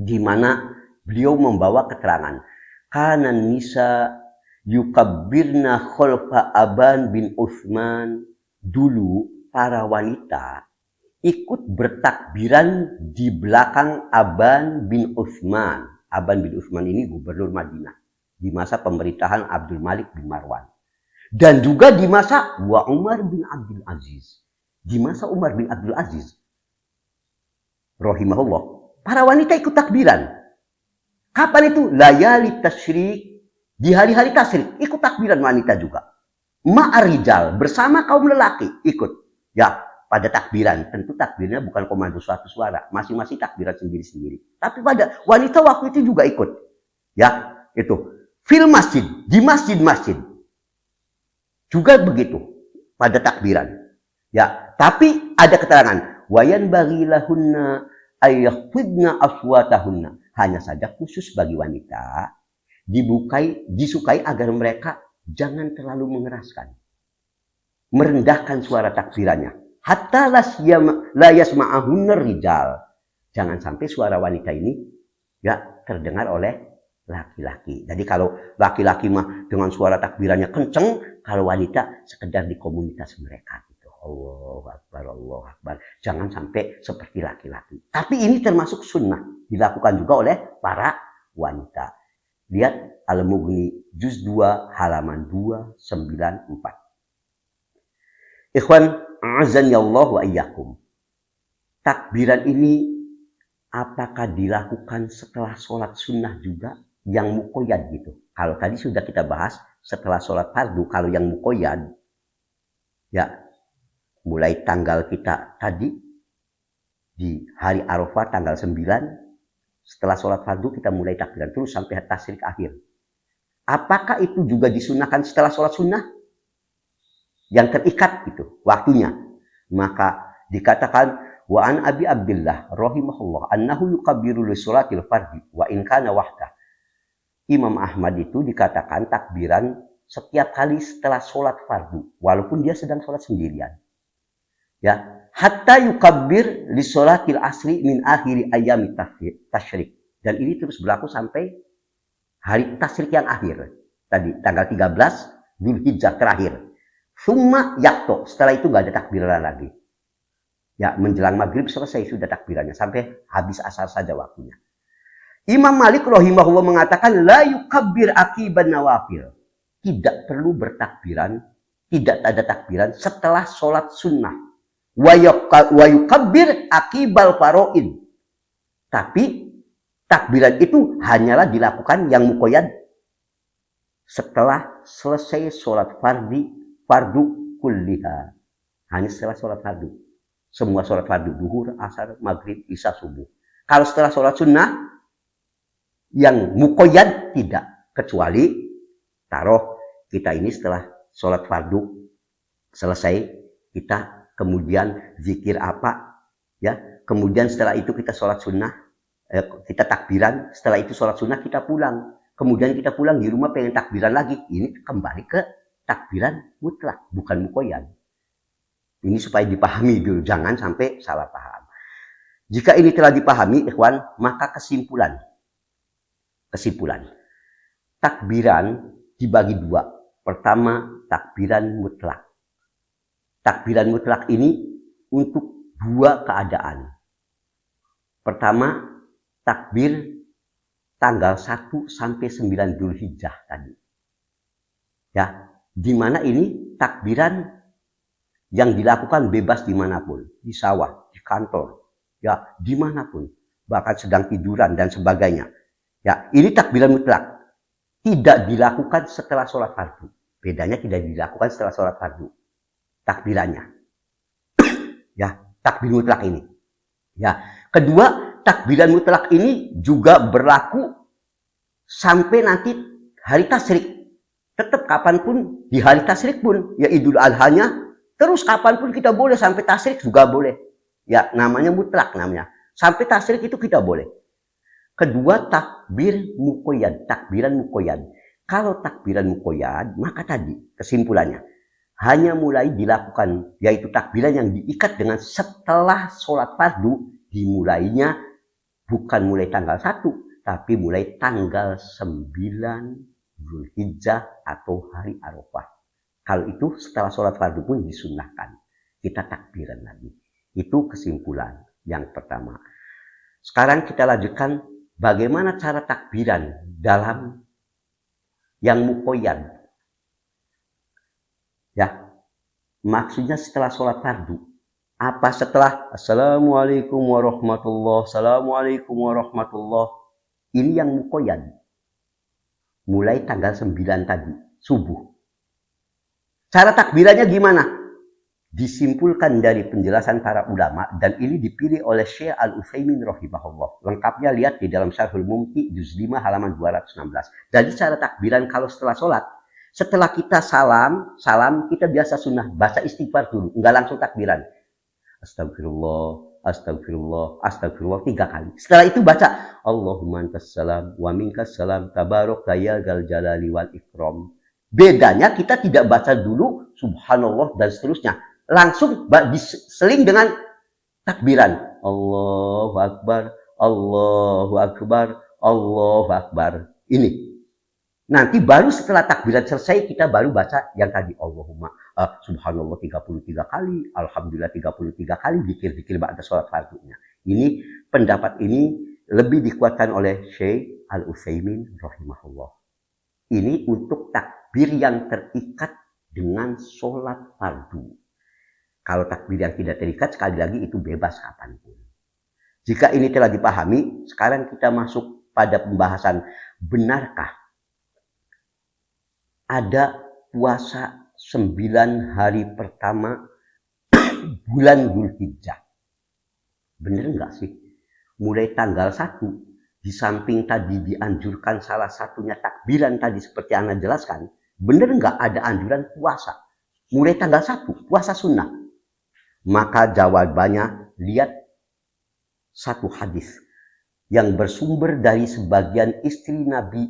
Speaker 1: Di mana beliau membawa keterangan. Kanan nisa yukabbirna khalfa Aban bin Utsman. Dulu para wanita ikut bertakbiran di belakang Aban bin Utsman. Aban bin Utsman ini gubernur Madinah di masa pemerintahan Abdul Malik bin Marwan. Dan juga di masa Umar bin Abdul Aziz. Di masa Umar bin Abdul Aziz rahimahullah, para wanita ikut takbiran. Kapan itu? Layali tasyrik, di hari-hari tasyrik ikut takbiran wanita juga. Ma'arijal, bersama kaum lelaki ikut. Ya, pada takbiran. Tentu takbirnya bukan komando suatu suara, masing-masing takbiran sendiri-sendiri. Tapi pada wanita waktu itu juga ikut. Ya, itu. Fil masjid, di masjid-masjid. Juga begitu pada takbiran. Ya, tapi ada keterangan, wayan bagilahunna ayyahfidna aswatahunna. Hanya saja khusus bagi wanita disukai agar mereka jangan terlalu mengeraskan, merendahkan suara takbirannya. Hatta la yasma'ahunna rijal. Jangan sampai suara wanita ini ya terdengar oleh laki-laki. Jadi kalau laki-laki mah dengan suara takbirannya kenceng, kalau wanita sekedar di komunitas mereka gitu. Allahu Akbar, Allahu Akbar. Jangan sampai seperti laki-laki. Tapi ini termasuk sunnah, dilakukan juga oleh para wanita. Lihat Al-Mughni juz 2 halaman 294. Ikhwan a'azanillahu wa iyyakum. Takbiran ini apakah dilakukan setelah sholat sunnah juga? Yang muqayyad gitu. Kalau tadi sudah kita bahas setelah sholat fardu, kalau yang muqayyad, ya mulai tanggal kita tadi, di hari Arafah tanggal 9, setelah sholat fardu kita mulai takbiran terus sampai tasyrik akhir. Apakah itu juga disunahkan setelah sholat sunnah? Yang terikat itu waktunya. Maka dikatakan wa an Abi Abdullah rahimahullah annahu yukabbiru li sholatil fardhi wa in kana wahdah. Imam Ahmad itu dikatakan takbiran setiap kali setelah sholat fardu walaupun dia sedang sholat sendirian. Ya, hatta yukabbir li sholatil asri min akhiri ayyami tasyrik. Dan ini terus berlaku sampai hari tasyrik yang akhir. Tadi tanggal 13 Dzulhijjah terakhir. Summa yakto, setelah itu nggak ada takbiran lagi. Ya, menjelang maghrib selesai sudah takbirannya sampai habis asar saja waktunya. Imam Malik rahimahullah mengatakan la yukabbir akiban nawafil. Tidak perlu bertakbiran, tidak ada takbiran setelah sholat sunnah. Wa yukabbir akibal faroid. Tapi takbiran itu hanyalah dilakukan yang muqayyad setelah selesai sholat fardu kulliha. Hanya setelah sholat fardu. Semua sholat fardu, duhur, asar, maghrib, isya, subuh. Kalau setelah sholat sunnah, yang muqayyad tidak. Kecuali, taruh kita ini setelah sholat fardu selesai, kita kemudian zikir apa, ya. Kemudian setelah itu kita sholat sunnah, kita takbiran, setelah itu sholat sunnah kita pulang. Kemudian kita pulang di rumah pengen takbiran lagi. Ini kembali ke takbiran mutlak, bukan muqayyad. Ini supaya dipahami dulu, jangan sampai salah paham. Jika ini telah dipahami, ikhwan, maka kesimpulan. Takbiran dibagi dua. Pertama, takbiran mutlak. Takbiran mutlak ini untuk dua keadaan. Pertama, takbir tanggal 1 sampai 9 Dzulhijjah tadi. Ya, di mana ini takbiran yang dilakukan bebas dimanapun, di sawah, di kantor, ya dimanapun, bahkan sedang tiduran dan sebagainya. Ya, ini takbiran mutlak, tidak dilakukan setelah sholat fardu. Bedanya tidak dilakukan setelah sholat fardu, takbirannya. Ya, takbir mutlak ini. Ya, kedua, takbiran mutlak ini juga berlaku sampai nanti hari tasyrik. Tetap kapanpun, di hari tasyrik pun, ya Idul Adhanya, terus kapanpun kita boleh, sampai tasyrik juga boleh. Ya, namanya mutlak namanya. Sampai tasyrik itu kita boleh. Kedua, takbir muqayyad, takbiran muqayyad. Kalau takbiran muqayyad, maka tadi kesimpulannya hanya mulai dilakukan, yaitu takbiran yang diikat dengan setelah sholat fardu, dimulainya bukan mulai tanggal 1, tapi mulai tanggal 9 Dzulhijjah atau hari Arafah. Kalau itu setelah sholat fardu pun disunnahkan. Kita takbiran lagi. Itu kesimpulan yang pertama. Sekarang kita lanjutkan bagaimana cara takbiran dalam yang muqayyad. Ya, maksudnya setelah sholat fardu. Apa setelah Assalamualaikum warahmatullahi Assalamualaikum warahmatullahi. Ini yang muqayyad. Mulai tanggal 9 tadi, subuh. Cara takbirannya gimana? Disimpulkan dari penjelasan para ulama dan ini dipilih oleh Syekh Al-Utsaimin rahimahullah. Lengkapnya lihat di dalam Syarhul Mumti juz 5 halaman 216. Jadi cara takbiran kalau setelah sholat, setelah kita salam kita biasa sunnah baca istighfar dulu, enggak langsung takbiran. Astagfirullah, astagfirullah, astagfirullah 3 kali. Setelah itu baca Allahumma antas salam wa minkas salam tabaraka ya dzal jalali wal ikram. Bedanya kita tidak baca dulu subhanallah dan seterusnya. Langsung diseling dengan takbiran. Allahu Akbar, Allahu Akbar, Allahu Akbar. Ini. Nanti baru setelah takbiran selesai kita baru baca yang tadi Allahumma subhanallah 33 kali, alhamdulillah 33 kali, zikir-zikir ba'da sholat fardunya. Ini pendapat ini lebih dikuatkan oleh Syekh Al-Utsaimin rahimahullah. Ini untuk takbir yang terikat dengan sholat fardu. Kalau takbir yang tidak terikat, sekali lagi itu bebas kapanpun. Jika ini telah dipahami, sekarang kita masuk pada pembahasan benarkah ada puasa 9 hari pertama bulan Dzulhijjah. Bener nggak sih? Mulai tanggal 1, di samping tadi dianjurkan salah satunya takbiran tadi seperti Anda jelaskan, bener nggak ada anjuran puasa? Mulai tanggal 1, puasa sunnah. Maka jawabannya, lihat satu hadis yang bersumber dari sebagian istri Nabi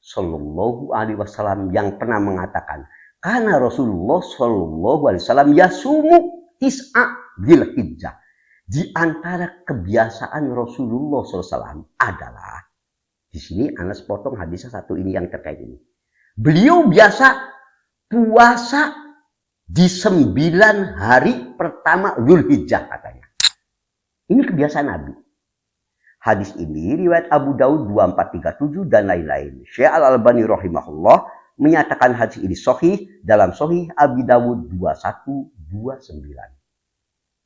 Speaker 1: Shallallahu Alaihi Wasallam yang pernah mengatakan, karena Rasulullah Shallallahu Alaihi Wasallam yasumu tis'a Dzulhijjah. Di antara kebiasaan Rasulullah SAW adalah, di sini Anas potong hadisnya satu ini yang terkait ini. Beliau biasa puasa di 9 hari pertama Dzulhijjah katanya. Ini kebiasaan Nabi. Hadis ini riwayat Abu Daud 2437 dan lain-lain. Syekh Al-Albani rahimahullah menyatakan hadis ini sahih dalam Sahih Abi Dawud 2129.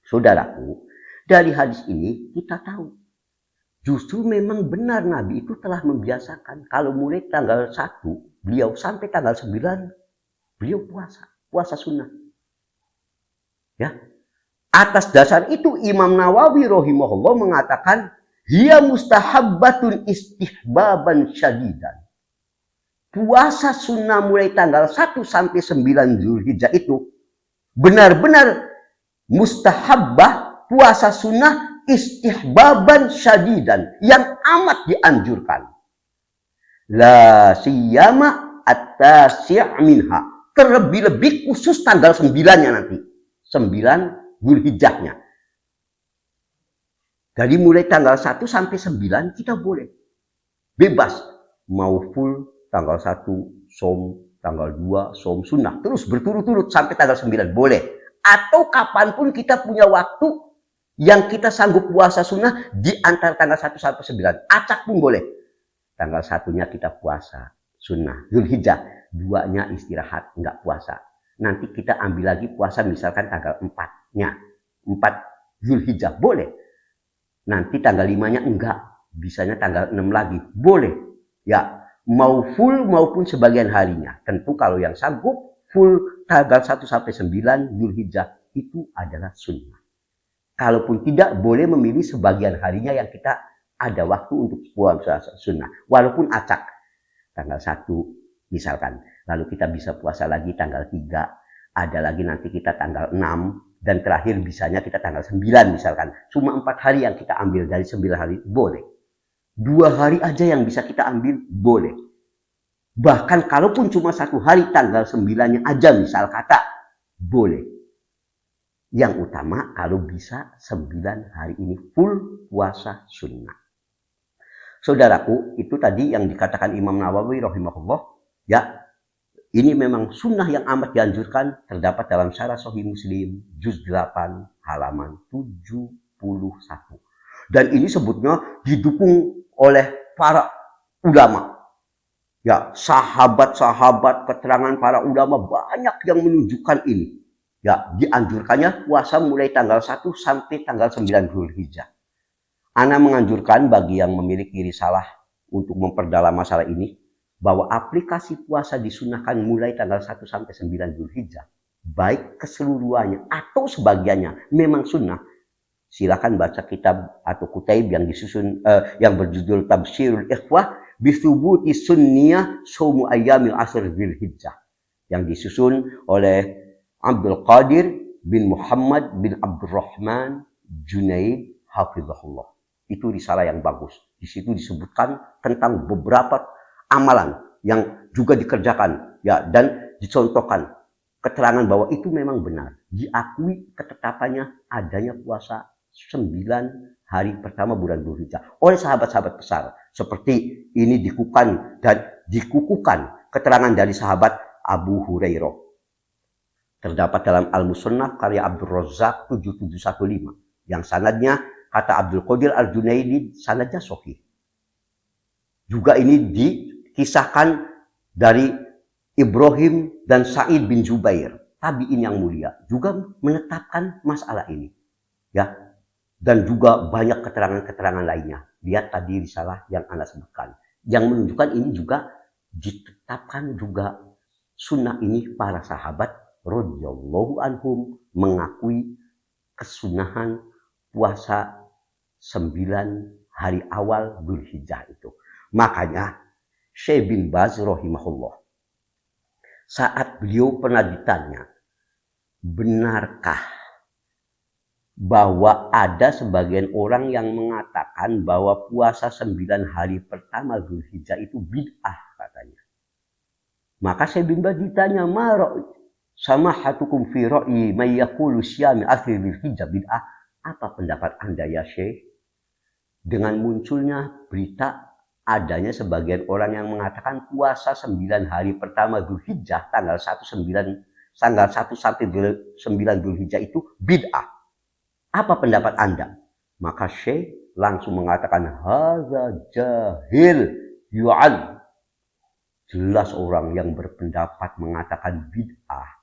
Speaker 1: Saudaraku, dari hadis ini kita tahu justru memang benar Nabi itu telah membiasakan kalau mulai tanggal 1 beliau sampai tanggal 9 beliau puasa sunnah. Ya. Atas dasar itu Imam Nawawi rahimahullah mengatakan hiya mustahabbatun istihbaban syadidan. Puasa sunnah mulai tanggal 1 sampai 9 Dzulhijjah itu benar-benar mustahabbah, puasa sunnah istihbaban syadidan yang amat dianjurkan. La siyama at-tasi' minha. Terlebih-lebih khusus tanggal 9-nya nanti. 9 Dzulhijjahnya. Jadi mulai tanggal 1 sampai 9 kita boleh. Bebas. Mau full tanggal 1 som, tanggal 2 som sunnah. Terus berturut-turut sampai tanggal 9 boleh. Atau kapanpun kita punya waktu yang kita sanggup puasa sunnah di antara tanggal 1 sampai 9. Acak pun boleh. Tanggal 1-nya kita puasa sunnah Dzulhijjah, 2-nya istirahat, enggak puasa. Nanti kita ambil lagi puasa misalkan tanggal 4-nya. 4 Dzulhijjah, boleh. Nanti tanggal 5-nya enggak. Bisanya tanggal 6 lagi, boleh. Ya, mau full maupun sebagian harinya. Tentu kalau yang sanggup full tanggal 1 sampai 9 Dzulhijjah itu adalah sunnah. Kalaupun tidak, boleh memilih sebagian harinya yang kita ada waktu untuk puasa sunnah. Walaupun acak. Tanggal 1 misalkan. Lalu kita bisa puasa lagi tanggal 3. Ada lagi nanti kita tanggal 6. Dan terakhir bisanya kita tanggal 9 misalkan. Cuma 4 hari yang kita ambil dari 9 hari. Boleh. 2 hari aja yang bisa kita ambil. Boleh. Bahkan kalaupun cuma 1 hari tanggal 9-nya aja misal kata. Boleh. Yang utama kalau bisa 9 hari ini full puasa sunnah. Saudaraku, itu tadi yang dikatakan Imam Nawawi rahimahullah. Ya, ini memang sunnah yang amat dianjurkan. Terdapat dalam Syarah Sahih Muslim, juz 8, halaman 71. Dan ini sebutnya didukung oleh para ulama. Ya, sahabat-sahabat, keterangan para ulama banyak yang menunjukkan ini. Ya, dianjurkannya puasa mulai tanggal 1 sampai tanggal 9 Dzulhijjah. Ana menganjurkan bagi yang memiliki risalah untuk memperdalam masalah ini, bahwa aplikasi puasa disunahkan mulai tanggal 1 sampai 9 Dzulhijjah. Baik keseluruhannya atau sebagiannya memang sunnah. Silakan baca kitab atau kutaib yang disusun yang berjudul Tabsyirul Ikhwah Bithubuti Sunniyah Shaumu Ayyamil Ashr Dzulhijjah. Yang disusun oleh Abdul Qadir bin Muhammad bin Abdurrahman Junaid hafizahullah. Itu risalah yang bagus. Di situ disebutkan tentang beberapa amalan yang juga dikerjakan ya, dan dicontohkan keterangan bahwa itu memang benar. Diakui ketetapannya adanya puasa 9 hari pertama bulan Dzulhijjah oleh sahabat-sahabat besar. Seperti ini dikukuhkan keterangan dari sahabat Abu Hurairah. Terdapat dalam Al-Musannaf karya Abdul Razzaq 7715. Yang sanadnya kata Abdul Qadir Al-Junaidi sanadnya sahih. Juga ini dikisahkan dari Ibrahim dan Sa'id bin Jubair, tabi'in yang mulia, juga menetapkan masalah ini. Ya. Dan juga banyak keterangan-keterangan lainnya. Lihat tadi risalah yang Anda sebutkan. Yang menunjukkan ini juga ditetapkan juga sunnah ini para sahabat radhiyallahu anhum mengakui kesunahan puasa 9 hari awal Dzulhijjah itu. Makanya Syekh bin Baz rahimahullah, saat beliau pernah ditanya, benarkah bahwa ada sebagian orang yang mengatakan bahwa puasa 9 hari pertama Dzulhijjah itu bid'ah katanya. Maka Syekh bin Baz ditanya, sama hatukum fi ra'i may yaqulu syami akhir Dzulhijjah bid'ah. Apa pendapat Anda ya Syekh? Dengan munculnya berita adanya sebagian orang yang mengatakan puasa 9 hari pertama Dzulhijjah tanggal 1 sampai 9 Dzulhijjah itu bid'ah. Apa pendapat Anda? Maka Syekh langsung mengatakan hadza jahil yu'al. Jelas orang yang berpendapat mengatakan bid'ah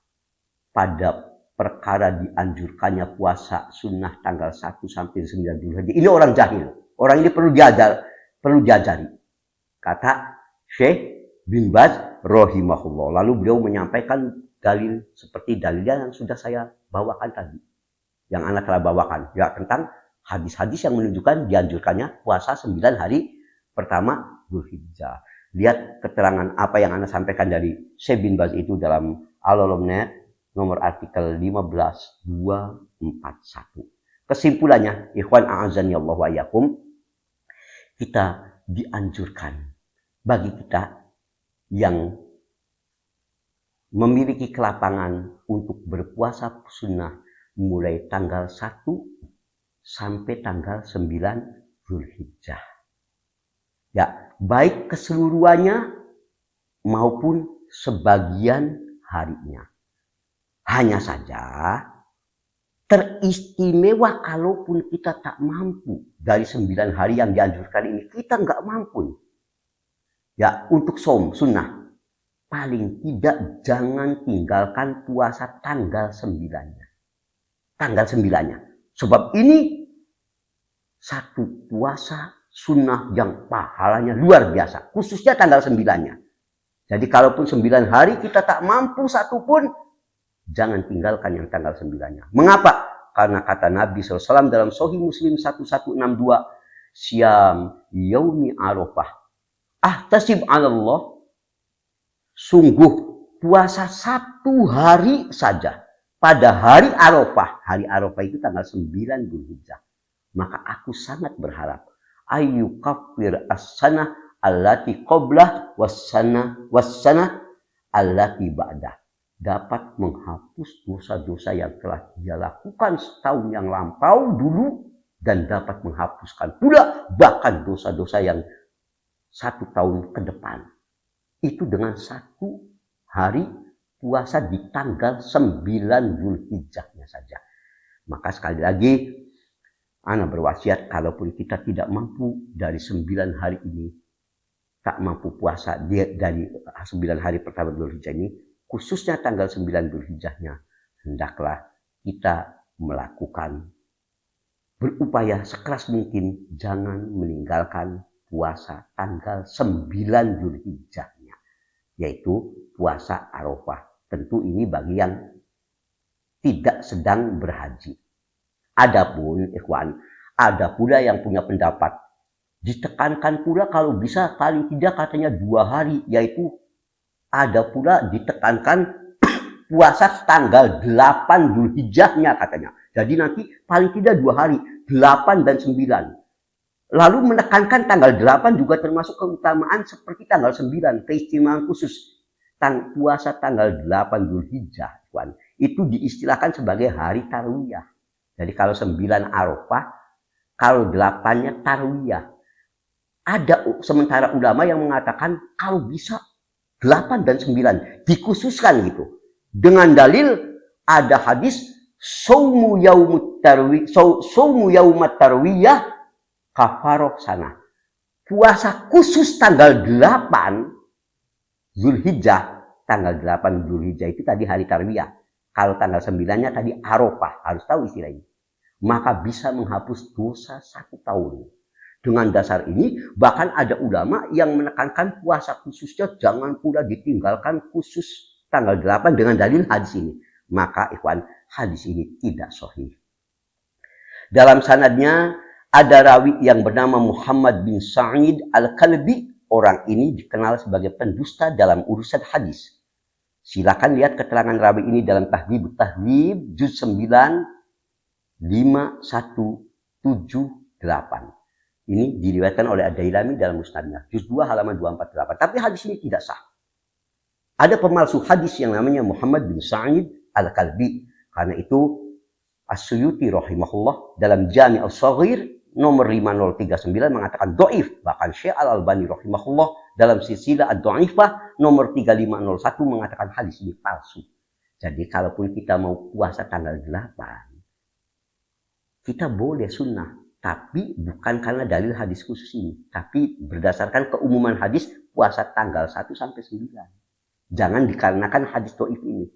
Speaker 1: pada perkara dianjurkannya puasa sunnah tanggal 1 sampai 9 Dzulhijjah. Ini orang jahil. Orang ini perlu diajari. Kata Syekh bin Baz rahimahullah. Lalu beliau menyampaikan dalil seperti dalilnya yang sudah saya bawakan tadi. Yang anak telah bawakan. Ya, tentang hadis-hadis yang menunjukkan dianjurkannya puasa 9 hari pertama Dzulhijjah. Lihat keterangan apa yang anak sampaikan dari Syekh bin Baz itu dalam Al-Ulum.net nomor artikel 15241. Kesimpulannya, ikhwan a'azani Allah wa iyyakum, kita dianjurkan bagi kita yang memiliki kelapangan untuk berpuasa sunnah mulai tanggal 1 sampai tanggal 9 Dzulhijjah. Ya, baik keseluruhannya maupun sebagian harinya. Hanya saja teristimewa kalaupun kita tak mampu dari 9 hari yang dianjurkan ini, kita nggak mampu. Ya, untuk som sunnah, paling tidak jangan tinggalkan puasa tanggal 9-nya. Tanggal 9-nya. Sebab ini satu puasa sunnah yang pahalanya luar biasa. Khususnya tanggal 9-nya. Jadi kalaupun 9 hari kita tak mampu satupun, jangan tinggalkan yang tanggal 9-nya. Mengapa? Karena kata Nabi SAW dalam Sahih Muslim 1162, Syam yaumi Arafah. Ahtasib 'ala Allah. Sungguh puasa 1 hari saja pada hari Arafah. Hari Arafah itu tanggal 9 Dzulhijjah. Maka aku sangat berharap ayu kafir as-sanah allati qablah was-sanah allati ba'dah. Dapat menghapus dosa-dosa yang telah dia lakukan setahun yang lampau dulu, dan dapat menghapuskan pula bahkan dosa-dosa yang 1 tahun ke depan. Itu dengan 1 hari puasa di tanggal 9 Dzulhijjahnya saja. Maka sekali lagi, ana berwasiat kalaupun kita tidak mampu dari 9 hari ini, tak mampu puasa dari 9 hari pertama Dzulhijjah ini, khususnya tanggal 9 Dzulhijjahnya, hendaklah kita melakukan, berupaya sekeras mungkin jangan meninggalkan puasa tanggal 9 Dzulhijjahnya, yaitu puasa Arafah. Tentu ini bagi yang tidak sedang berhaji. Adapun ikhwan, ada pula yang punya pendapat ditekankan pula kalau bisa paling tidak katanya 2 hari, yaitu ada pula ditekankan puasa tanggal 8 Dzulhijjahnya katanya. Jadi nanti paling tidak 2 hari, 8 dan 9. Lalu menekankan tanggal 8 juga termasuk keutamaan seperti tanggal 9, keistimewaan khusus. Puasa tanggal 8 Dzulhijjah, itu diistilahkan sebagai hari tarwiyah. Jadi kalau 9 Arafah, kalau 8-nya tarwiyah. Ada sementara ulama yang mengatakan kalau bisa 8 dan 9 dikhususkan gitu. Dengan dalil ada hadis saumu yaumut tarwiyah kafaroh sana. Puasa khusus tanggal 8 Dzulhijjah, tanggal 8 Dzulhijjah itu tadi hari tarwiyah. Kalau tanggal 9-nya tadi Arafah, harus tahu istilah ini. Maka bisa menghapus dosa 1 tahun. Dengan dasar ini, bahkan ada ulama yang menekankan puasa khususnya jangan pula ditinggalkan khusus tanggal 8 dengan dalil hadis ini. Maka ikhwan, hadis ini tidak sahih. Dalam sanadnya ada rawi yang bernama Muhammad bin Sa'id Al-Kalbi. Orang ini dikenal sebagai pendusta dalam urusan hadis. Silakan lihat keterangan rawi ini dalam Tahdhibut Tahdhib juz 9 5178. Ini diriwayatkan oleh Ad-Dailami dalam Musnadnya juz 2 halaman 248. Tapi hadis ini tidak sah. Ada pemalsu hadis yang namanya Muhammad bin Sa'id Al-Kalbi. Karena itu As-Suyuti rahimahullah dalam Jami' Al-Shaghir nomor 5039 mengatakan do'if. Bahkan Syekh Al-Albani rahimahullah dalam Silsilah Ad-Dha'ifah nomor 3501 mengatakan hadis ini palsu. Jadi kalaupun kita mau puasa tanggal 8, kita boleh sunnah. Tapi bukan karena dalil hadis khusus ini. Tapi berdasarkan keumuman hadis puasa tanggal 1 sampai 9. Jangan dikarenakan hadis do'if ini.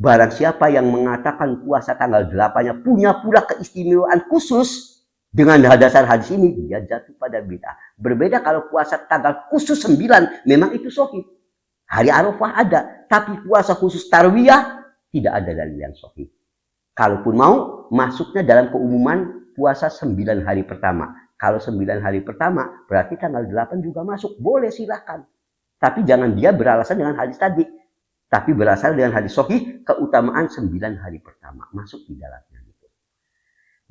Speaker 1: Barang siapa yang mengatakan puasa tanggal 8-nya punya pula keistimewaan khusus dengan dasar hadis ini, dia jatuh pada bid'ah. Berbeda kalau puasa tanggal khusus 9, memang itu sahih. Hari Arafah ada, tapi puasa khusus tarwiyah tidak ada dalil yang sahih. Kalaupun mau, masuknya dalam keumuman puasa 9 hari pertama. Kalau 9 hari pertama, berarti tanggal 8 juga masuk. Boleh, silahkan. Tapi jangan dia beralasan dengan hadis tadi. Tapi berasal dengan hadis sahih, keutamaan 9 hari pertama. Masuk di dalamnya.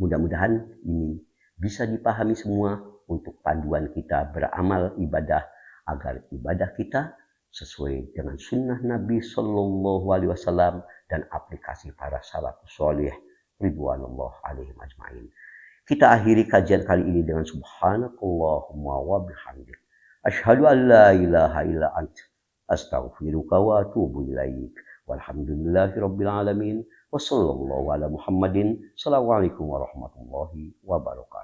Speaker 1: Mudah-mudahan ini bisa dipahami semua untuk panduan kita beramal ibadah. Agar ibadah kita sesuai dengan sunnah Nabi Sallallahu Alaihi Wasallam dan aplikasi para salafus soleh ridwanullah alaihim ajma'in. Kita akhiri kajian kali ini dengan subhanakallahumma wa bihamdik. Asyhadu an la ilaha illa anta. Astaghfiruka wa atubu ilaik. Walhamdulillahi rabbil alamin. Wassallallahu ala Muhammadin. Assalamualaikum warahmatullahi wabarakatuh.